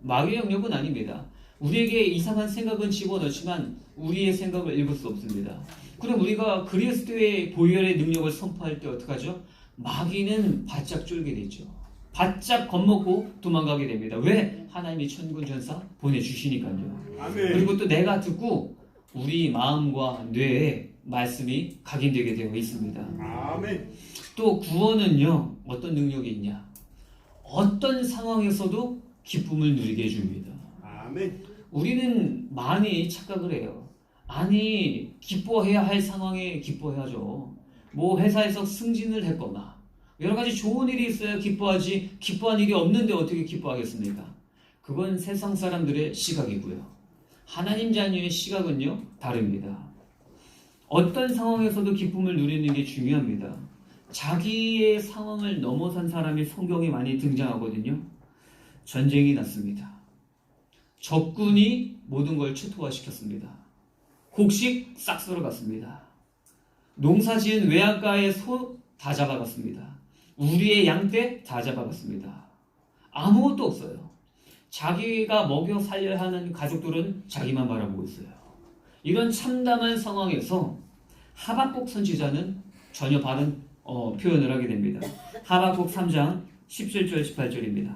마귀의 영역은 아닙니다. 우리에게 이상한 생각은 집어넣지만 우리의 생각을 읽을 수 없습니다. 그럼 우리가 그리스도의 보혈의 능력을 선포할 때 어떡하죠? 마귀는 바짝 쫄게 되죠. 바짝 겁먹고 도망가게 됩니다. 왜? 하나님이 천군 천사 보내주시니까요. 아멘. 그리고 또 내가 듣고 우리 마음과 뇌에 말씀이 각인되게 되어 있습니다. 아멘. 또 구원은요 어떤 능력이 있냐? 어떤 상황에서도 기쁨을 누리게 해줍니다. 아멘. 우리는 많이 착각을 해요. 아니 기뻐해야 할 상황에 기뻐해야죠. 뭐 회사에서 승진을 했거나 여러 가지 좋은 일이 있어야 기뻐하지, 기뻐한 일이 없는데 어떻게 기뻐하겠습니까? 그건 세상 사람들의 시각이고요. 하나님 자녀의 시각은요 다릅니다. 어떤 상황에서도 기쁨을 누리는 게 중요합니다. 자기의 상황을 넘어선 사람이 성경에 많이 등장하거든요. 전쟁이 났습니다. 적군이 모든 걸 초토화시켰습니다. 곡식 싹 썰어갔습니다. 농사지은 외양가의 소 다 잡아갔습니다. 우리의 양떼 다 잡아갔습니다. 아무것도 없어요. 자기가 먹여 살려야 하는 가족들은 자기만 바라보고 있어요. 이런 참담한 상황에서 하박국 선지자는 전혀 다른 표현을 하게 됩니다. 하박국 3장 17절 18절입니다.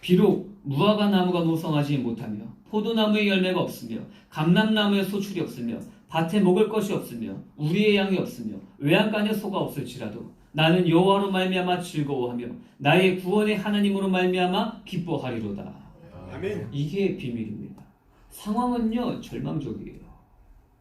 비록 무화과 나무가 무성하지 못하며 포도나무의 열매가 없으며 감람나무의 소출이 없으며 밭에 먹을 것이 없으며 우리의 양이 없으며 외양간에 소가 없을지라도 나는 여호와로 말미암아 즐거워하며 나의 구원의 하나님으로 말미암아 기뻐하리로다. 아멘. 이게 비밀입니다. 상황은요 절망적이에요.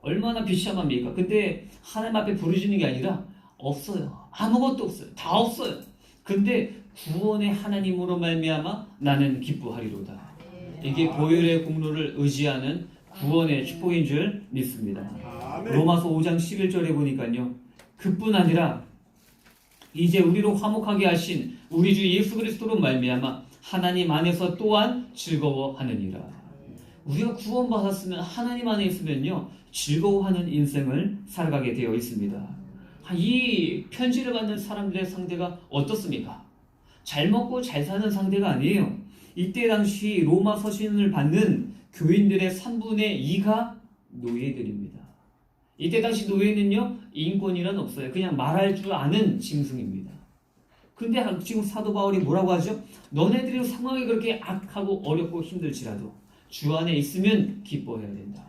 얼마나 비참합니까? 근데 하나님 앞에 부르짖는 게 아니라 없어요. 아무것도 없어요. 다 없어요. 근데 구원의 하나님으로 말미암아 나는 기뻐하리로다. 이게 보혈의 공로를 의지하는 구원의 축복인 줄 믿습니다. 아멘. 로마서 5장 11절에 보니까요. 그뿐 아니라 이제 우리로 화목하게 하신 우리 주 예수 그리스도로 말미암아 하나님 안에서 또한 즐거워하느니라. 우리가 구원받았으면 하나님 안에 있으면요 즐거워하는 인생을 살아가게 되어 있습니다. 이 편지를 받는 사람들의 상대가 어떻습니까? 잘 먹고 잘 사는 상대가 아니에요. 이때 당시 로마 서신을 받는 교인들의 3분의 2가 노예들입니다. 이때 당시 노예는요 인권이란 없어요. 그냥 말할 줄 아는 짐승입니다. 근데 지금 사도 바울이 뭐라고 하죠? 너네들의 상황이 그렇게 악하고 어렵고 힘들지라도 주 안에 있으면 기뻐해야 된다.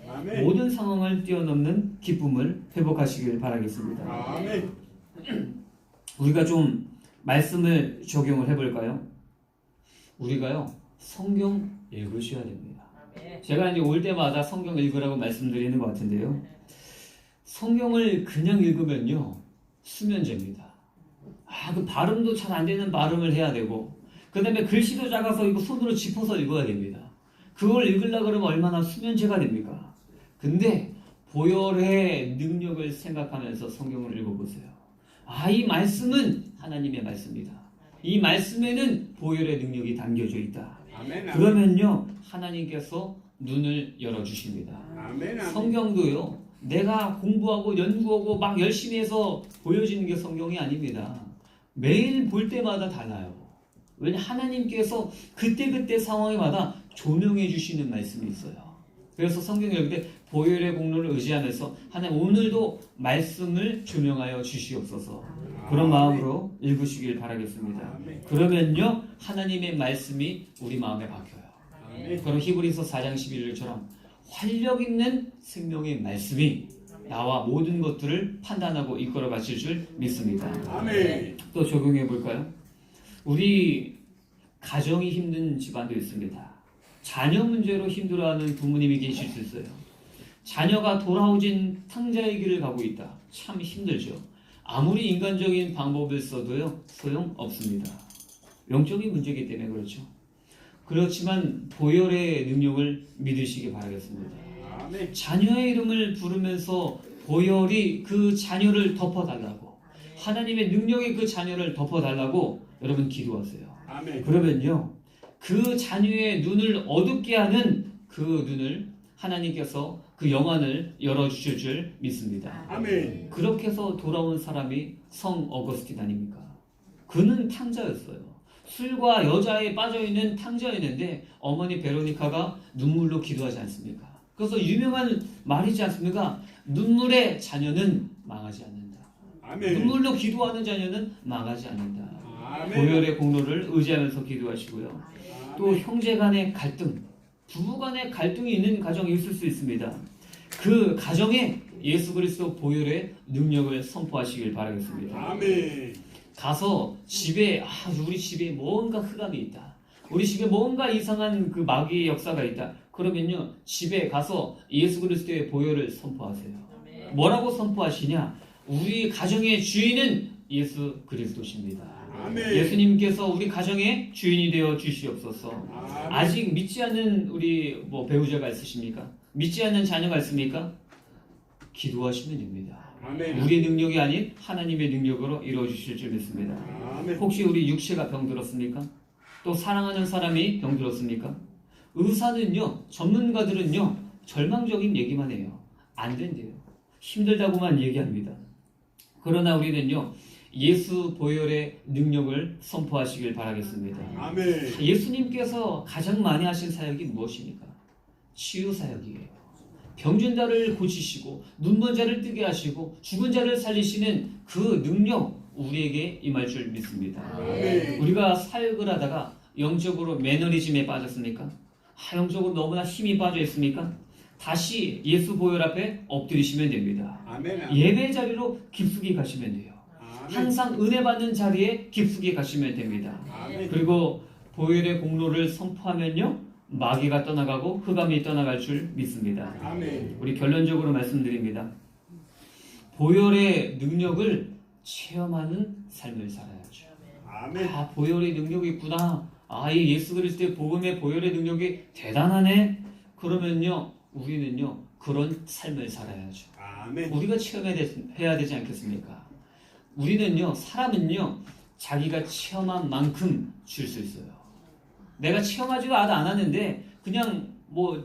아멘. 모든 상황을 뛰어넘는 기쁨을 회복하시길 바라겠습니다. 아멘. 우리가 좀 말씀을 적용을 해볼까요? 우리가요 성경 읽으셔야 됩니다. 제가 이제 올 때마다 성경 읽으라고 말씀드리는 것 같은데요. 성경을 그냥 읽으면요 수면제입니다. 그 발음도 잘 안 되는 발음을 해야 되고, 그 다음에 글씨도 작아서 이거 손으로 짚어서 읽어야 됩니다. 그걸 읽으려고 그러면 얼마나 수면제가 됩니까? 근데 보혈의 능력을 생각하면서 성경을 읽어보세요. 이 말씀은 하나님의 말씀이다. 이 말씀에는 보혈의 능력이 담겨져 있다. 아멘. 그러면요 하나님께서 눈을 열어주십니다. 아멘. 성경도요 내가 공부하고 연구하고 막 열심히 해서 보여지는 게 성경이 아닙니다. 매일 볼 때마다 달라요. 왜냐 하나님께서 그때그때 상황마다 조명해 주시는 말씀이 있어요. 그래서 성경 읽을 때 보혈의 공로를 의지하면서 하나님 오늘도 말씀을 조명하여 주시옵소서. 그런 마음으로 읽으시길 바라겠습니다. 그러면요 하나님의 말씀이 우리 마음에 박혀요. 그럼 히브리서 4장 11절처럼 활력 있는 생명의 말씀이 나와 모든 것들을 판단하고 이끌어 가실 줄 믿습니다. 아멘. 또 적용해 볼까요? 우리 가정이 힘든 집안도 있습니다. 자녀 문제로 힘들어하는 부모님이 계실 수 있어요. 자녀가 돌아오진 탕자의 길을 가고 있다. 참 힘들죠. 아무리 인간적인 방법을 써도요 소용없습니다. 영적인 문제이기 때문에 그렇죠. 그렇지만 보혈의 능력을 믿으시기 바라겠습니다. 아멘. 자녀의 이름을 부르면서 보혈이 그 자녀를 덮어달라고, 하나님의 능력이 그 자녀를 덮어달라고 여러분 기도하세요. 아멘. 그러면요, 그 자녀의 눈을 어둡게 하는 그 눈을 하나님께서 그 영안을 열어주실 줄 믿습니다. 아멘. 그렇게 해서 돌아온 사람이 성 어거스틴 아닙니까? 그는 탕자였어요. 술과 여자에 빠져있는 탕자였는데 어머니 베로니카가 눈물로 기도하지 않습니까? 그래서 유명한 말이지 않습니까? 눈물의 자녀는 망하지 않는다. 아멘. 눈물로 기도하는 자녀는 망하지 않는다. 아멘. 보혈의 공로를 의지하면서 기도하시고요. 또 형제 간의 갈등, 부부 간의 갈등이 있는 가정이 있을 수 있습니다. 그 가정에 예수 그리스도 보혈의 능력을 선포하시길 바라겠습니다. 아멘. 가서 집에 우리 집에 뭔가 흑암이 있다. 우리 집에 뭔가 이상한 그 마귀의 역사가 있다. 그러면요, 집에 가서 예수 그리스도의 보혈을 선포하세요. 뭐라고 선포하시냐? 우리 가정의 주인은 예수 그리스도십니다. 아멘. 예수님께서 우리 가정의 주인이 되어 주시옵소서. 아멘. 아직 믿지 않는 우리 배우자가 있으십니까? 믿지 않는 자녀가 있습니까? 기도하시면 됩니다. 아멘. 우리 능력이 아닌 하나님의 능력으로 이루어 주실 줄 믿습니다. 아멘. 혹시 우리 육체가 병들었습니까? 또 사랑하는 사람이 병들었습니까? 의사는요, 전문가들은요, 절망적인 얘기만 해요. 안 된대요. 힘들다고만 얘기합니다. 그러나 우리는요, 예수 보혈의 능력을 선포하시길 바라겠습니다. 아멘. 예수님께서 가장 많이 하신 사역이 무엇입니까? 치유 사역이에요. 병든 자를 고치시고 눈먼 자를 뜨게 하시고 죽은 자를 살리시는 그 능력 우리에게 임할 줄 믿습니다. 아멘. 우리가 사역을 하다가 영적으로 매너리즘에 빠졌습니까? 영적으로 너무나 힘이 빠져 있습니까? 다시 예수 보혈 앞에 엎드리시면 됩니다. 아멘. 예배 자리로 깊숙이 가시면 돼요. 아멘. 항상 은혜 받는 자리에 깊숙이 가시면 됩니다. 아멘. 그리고 보혈의 공로를 선포하면요, 마귀가 떠나가고 흑암이 떠나갈 줄 믿습니다. 아멘. 우리 결론적으로 말씀드립니다. 보혈의 능력을 체험하는 삶을 살아야죠. 아멘. 보혈의 능력이 있구나. 이 예수 그리스도의 복음의 보혈의 능력이 대단하네. 그러면요, 우리는요, 그런 삶을 살아야죠. 아멘. 우리가 체험해야 되지 않겠습니까? 우리는요, 사람은요, 자기가 체험한 만큼 줄 수 있어요. 내가 체험하지도 않았는데 그냥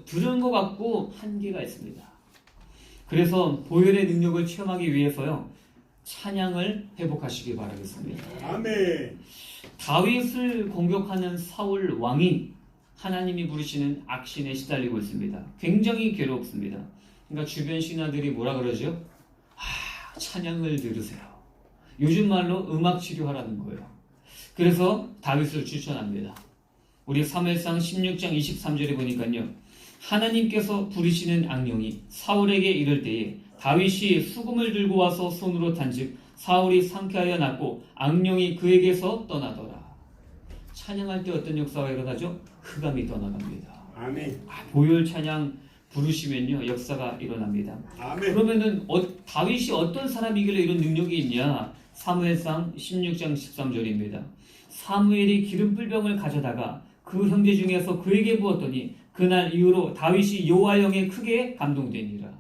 들은 것 같고 한계가 있습니다. 그래서 보혈의 능력을 체험하기 위해서요, 찬양을 회복하시기 바라겠습니다. 아멘. 다윗을 공격하는 사울 왕이 하나님이 부르시는 악신에 시달리고 있습니다. 굉장히 괴롭습니다. 그러니까 주변 신하들이 뭐라 그러죠? 찬양을 들으세요. 요즘 말로 음악 치료하라는 거예요. 그래서 다윗을 추천합니다. 우리 사무엘상 16장 23절에 보니까요, 하나님께서 부르시는 악령이 사울에게 이를 때에 다윗이 수금을 들고 와서 손으로 탄즉 사울이 상쾌하여 낫고 악령이 그에게서 떠나더라. 찬양할 때 어떤 역사가 일어나죠? 흑암이 떠나갑니다. 아멘. 보혈 찬양 부르시면요, 역사가 일어납니다. 아멘. 그러면은 다윗이 어떤 사람이길래 이런 능력이 있냐? 사무엘상 16장 13절입니다. 사무엘이 기름 뿔병을 가져다가 그 형제 중에서 그에게 부었더니 그날 이후로 다윗이 여호와 영에 크게 감동되니라.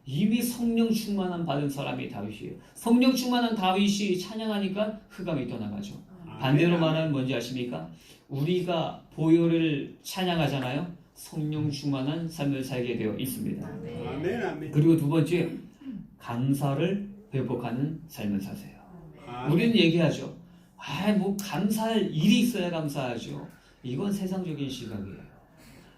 이미 성령 충만한 받은 사람이 다윗이에요. 성령 충만한 다윗이 찬양하니까 흑암이 떠나가죠. 반대로 말하면 뭔지 아십니까? 우리가 보혈을 찬양하잖아요. 성령 충만한 삶을 살게 되어 있습니다. 아멘. 아멘. 그리고 두 번째, 감사를 회복하는 삶을 사세요. 아멘. 우리는 얘기하죠. 감사할 일이 있어야 감사하죠. 이건 세상적인 시각이에요.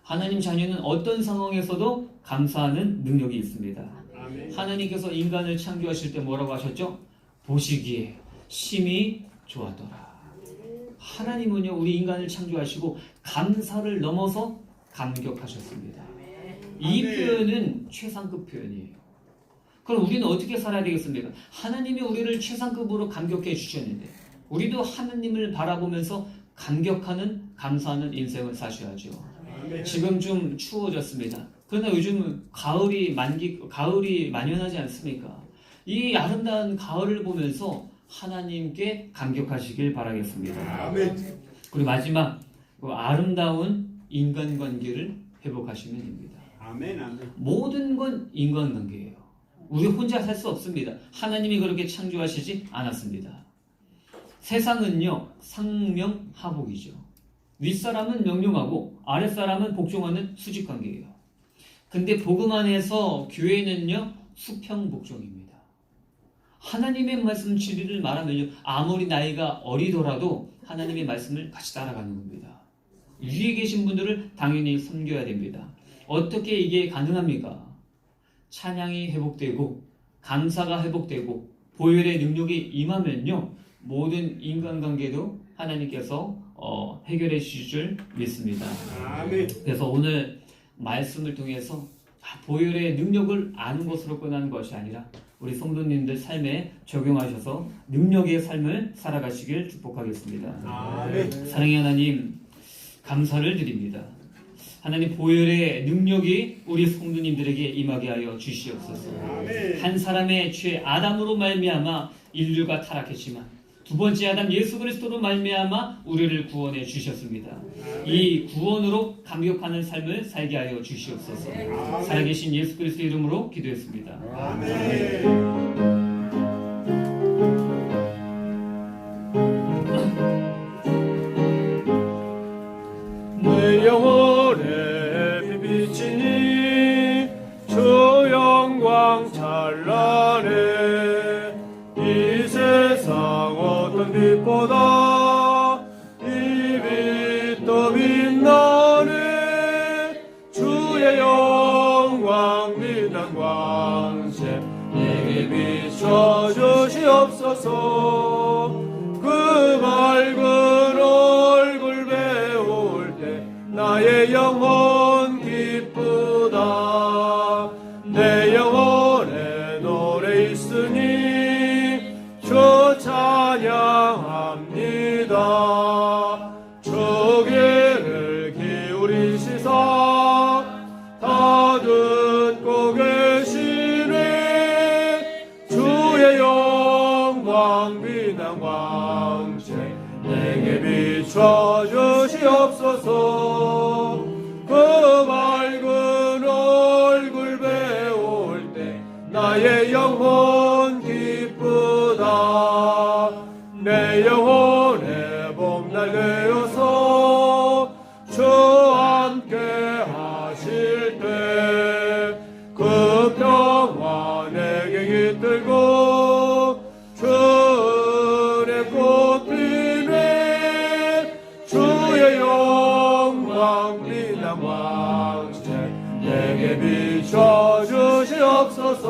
하나님 자녀는 어떤 상황에서도 감사하는 능력이 있습니다. 아멘. 하나님께서 인간을 창조하실 때 뭐라고 하셨죠? 보시기에 심히 좋았더라. 하나님은요, 우리 인간을 창조하시고 감사를 넘어서 감격하셨습니다. 이 아멘. 표현은 최상급 표현이에요. 그럼 우리는 어떻게 살아야 되겠습니까? 하나님이 우리를 최상급으로 감격해 주셨는데 우리도 하나님을 바라보면서 감격하는, 감사하는 인생을 사셔야죠. 아멘. 지금 좀 추워졌습니다. 그러나 요즘 가을이 만연하지 않습니까? 이 아름다운 가을을 보면서 하나님께 감격하시길 바라겠습니다. 아멘. 그리고 마지막, 그 아름다운 인간관계를 회복하시면 됩니다. 아멘, 아멘. 모든 건 인간관계예요. 우리 혼자 살 수 없습니다. 하나님이 그렇게 창조하시지 않았습니다. 세상은요, 상명하복이죠. 윗사람은 명령하고 아랫사람은 복종하는 수직관계예요. 근데 복음 안에서 교회는요, 수평복종입니다. 하나님의 말씀 진리를 말하면요, 아무리 나이가 어리더라도 하나님의 말씀을 같이 따라가는 겁니다. 위에 계신 분들을 당연히 섬겨야 됩니다. 어떻게 이게 가능합니까? 찬양이 회복되고 감사가 회복되고 보혈의 능력이 임하면요, 모든 인간관계도 하나님께서 해결해 주실 줄 믿습니다. 아멘. 그래서 오늘 말씀을 통해서 보혈의 능력을 아는 것으로 끝나는 것이 아니라 우리 성도님들 삶에 적용하셔서 능력의 삶을 살아가시길 축복하겠습니다. 아멘. 사랑의 하나님, 감사를 드립니다. 하나님, 보혈의 능력이 우리 성도님들에게 임하게 하여 주시옵소서. 아멘. 한 사람의 죄 아담으로 말미암아 인류가 타락했지만 두 번째 아담 예수 그리스도로 말미암아 우리를 구원해 주셨습니다. 이 구원으로 감격하는 삶을 살게 하여 주시옵소서. 살아계신 예수 그리스도 이름으로 기도했습니다. 아멘. 내 영혼에 비비치니 주 영광 찬란해. 이 세상 어떤 빛보다 이 빛 더 빛나네. 주의 영광 빛난 광채 내게 비춰 주시옵소서. 그 밝은 얼굴 배울 때 나의 영혼 기쁘다. 내 영혼에 노래 있으니 주 찬양합니다. 주기를 기울이시사 다 듣고 계시네. 주의 영광 빛난 광채 내게 비춰 주시옵소서. 그 밝은 얼굴 배울 때 나의 영혼 기쁘다. 내 영혼의 봄날 되어서 주 함께 하실 때 그 평화 내게 깃들고 주의 꽃 피네. 주의 영광 빛난 광채 내게 비춰 주시옵소서.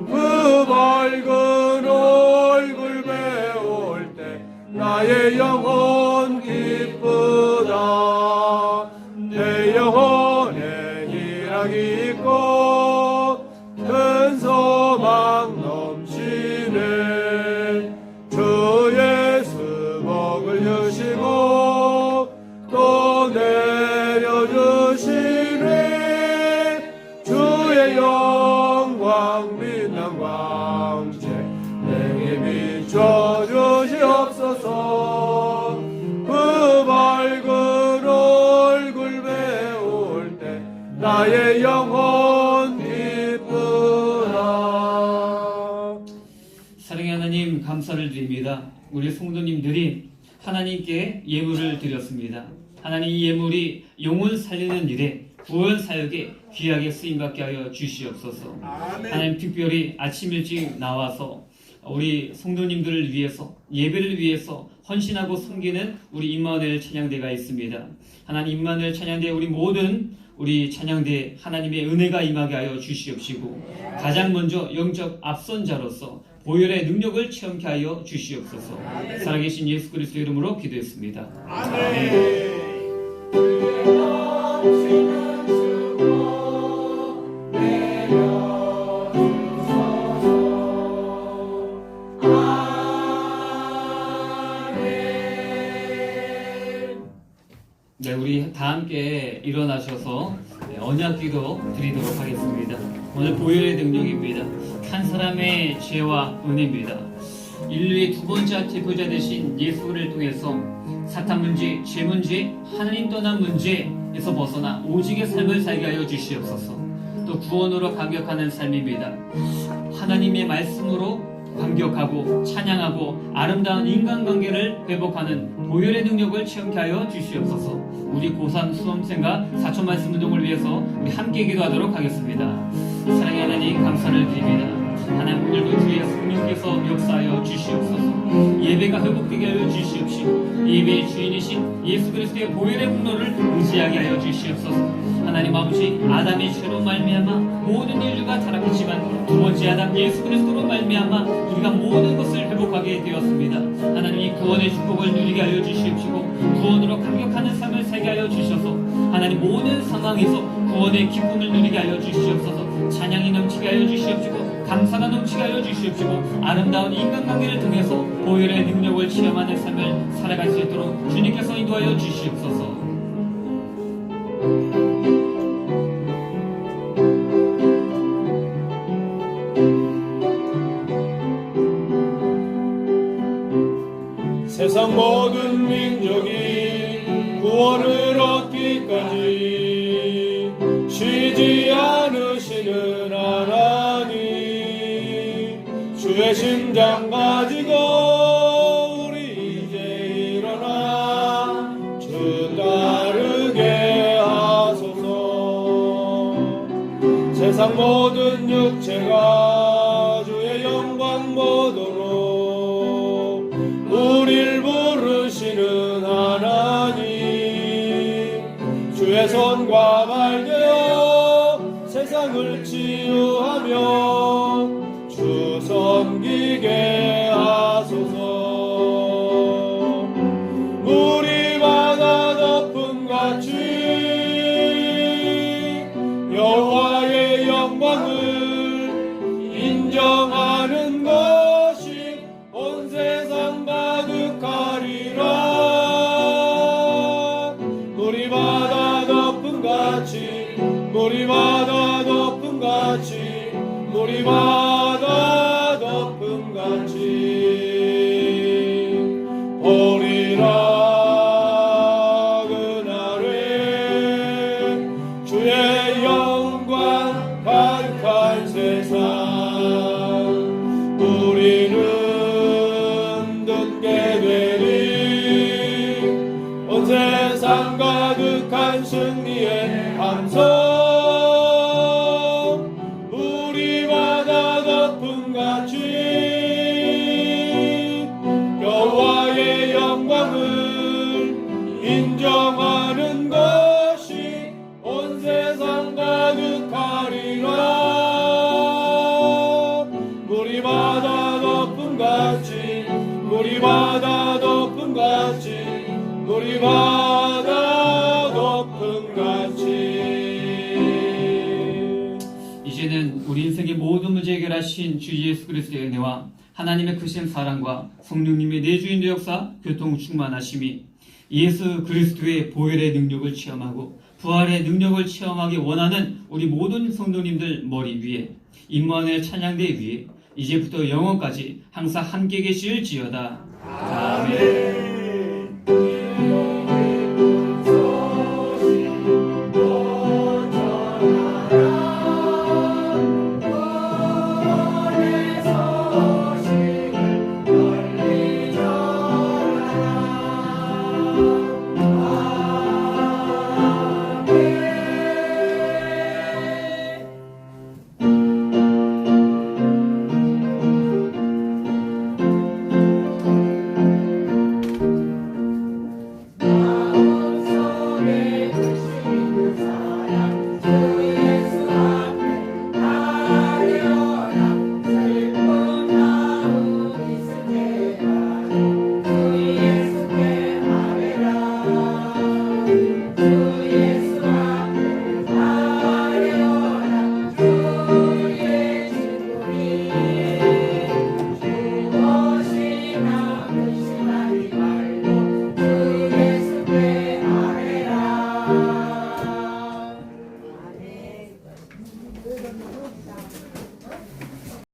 그 밝은 얼굴 배울 때 나의 영혼 기쁘다. 내 영혼에 희락이 있고 큰 소망 넘치네. 주 예수 복을 주시고 또 내려주시네. 주의 영광 빛난 광채 내게 비춰 주시옵소서. 그 밝은 얼굴 배울 때 나의 영혼 기쁘다. 사랑의 하나님, 감사를 드립니다. 우리 성도님들이 하나님께 예물을 드렸습니다. 하나님, 이 예물이 영혼 살리는 일에 구원 사역에 귀하게 쓰임받게 하여 주시옵소서. 아멘. 하나님, 특별히 아침 일찍 나와서 우리 성도님들을 위해서 예배를 위해서 헌신하고 섬기는 우리 임마누엘 찬양대가 있습니다. 하나님, 임마누엘 찬양대 우리 찬양대 하나님의 은혜가 임하게 하여 주시옵시고 가장 먼저 영적 앞선자로서 보혈의 능력을 체험케 하여 주시옵소서. 살아계신 예수 그리스도 이름으로 기도했습니다. 아멘. 네, 우리 다 함께 일어나셔서 언약기도 드리도록 하겠습니다. 오늘 보혈의 능력입니다. 한 사람의 죄와 은혜입니다. 인류의 두 번째 대표자 되신 예수를 통해서 사탄 문제, 죄 문제, 하나님 떠난 문제에서 벗어나 오직의 삶을 살게 하여 주시옵소서. 또 구원으로 감격하는 삶입니다. 하나님의 말씀으로 감격하고 찬양하고 아름다운 인간관계를 회복하는 보혈의 능력을 체험케 하여 주시옵소서. 우리 고3 수험생과 사촌 말씀 운동을 위해서 우리 함께 기도하도록 하겠습니다. 사랑의 하나님 감사를 드립니다. 하나님 오늘도 주의 성령께서 역사하여 주시옵소서. 예배가 회복되게 하여 주시옵시고 예배의 주인이신 예수 그리스도의 보혈의 공로를 의지하게 하여 주시옵소서. 하나님 아버지, 아담의 죄로 말미암아 모든 인류가 타락했지만 두 번째 아담 예수 그리스도로 말미암아 우리가 모든 것을 회복하게 되었습니다. 하나님 이 구원의 축복을 누리게 하여 주시옵시고 구원으로 감격하는 삶을 살게 하여 주셔서 하나님 모든 상황에서 구원의 기쁨을 누리게 하여 주시옵소서. 찬양이 넘치게 하여 주시옵시고 감사가 넘치게 하여 주시옵시고 아름다운 인간관계를 통해서 보혈의 능력을 체험하는 삶을 살아갈 수 있도록 주님께서 인도하여 주시옵소서. 세상 모든 민족이 구원을 얻기까지 쉬지 않으시는 하나님, 주의 심장 가지고 우리 이제 일어나 주 따르게 하소서. 세상 모든 육체가 주의 영광 보도록 우릴 부르시는 하나님, 주의 손과 발 되어 세상을 치유하며 주 섬기게 하소서. 우리 바다 덮음같이 여호와의 영광을 인정하는 것이 온 세상 가득하리라. 우리 바다 덮음같이, 우리 바다 덮음같이, 우리 바다 덮음같이 보리라. 그날에 주의 영광 가득한 세상 우리는 듣게 되리. 온 세상 가득한 승리의 함성. 우리 바다 덮음같이 여호와의 영광을 인정하는 것이 온 세상 가득하리라. 우리 바다 덮음같이, 우리 바다 덮음같이, 우리 바다 덮음같이. 이제는 우리 인생의 모든 문제 해결하신 주 예수 그리스도의 은혜와 하나님의 크신 사랑과 성령님의 내주인도 역사 교통 충만하심이 예수 그리스도의 보혈의 능력을 체험하고 부활의 능력을 체험하기 원하는 우리 모든 성도님들 머리 위에 임마누엘 찬양대 위에 이제부터 영원까지 항상 함께 계실지어다. 아멘.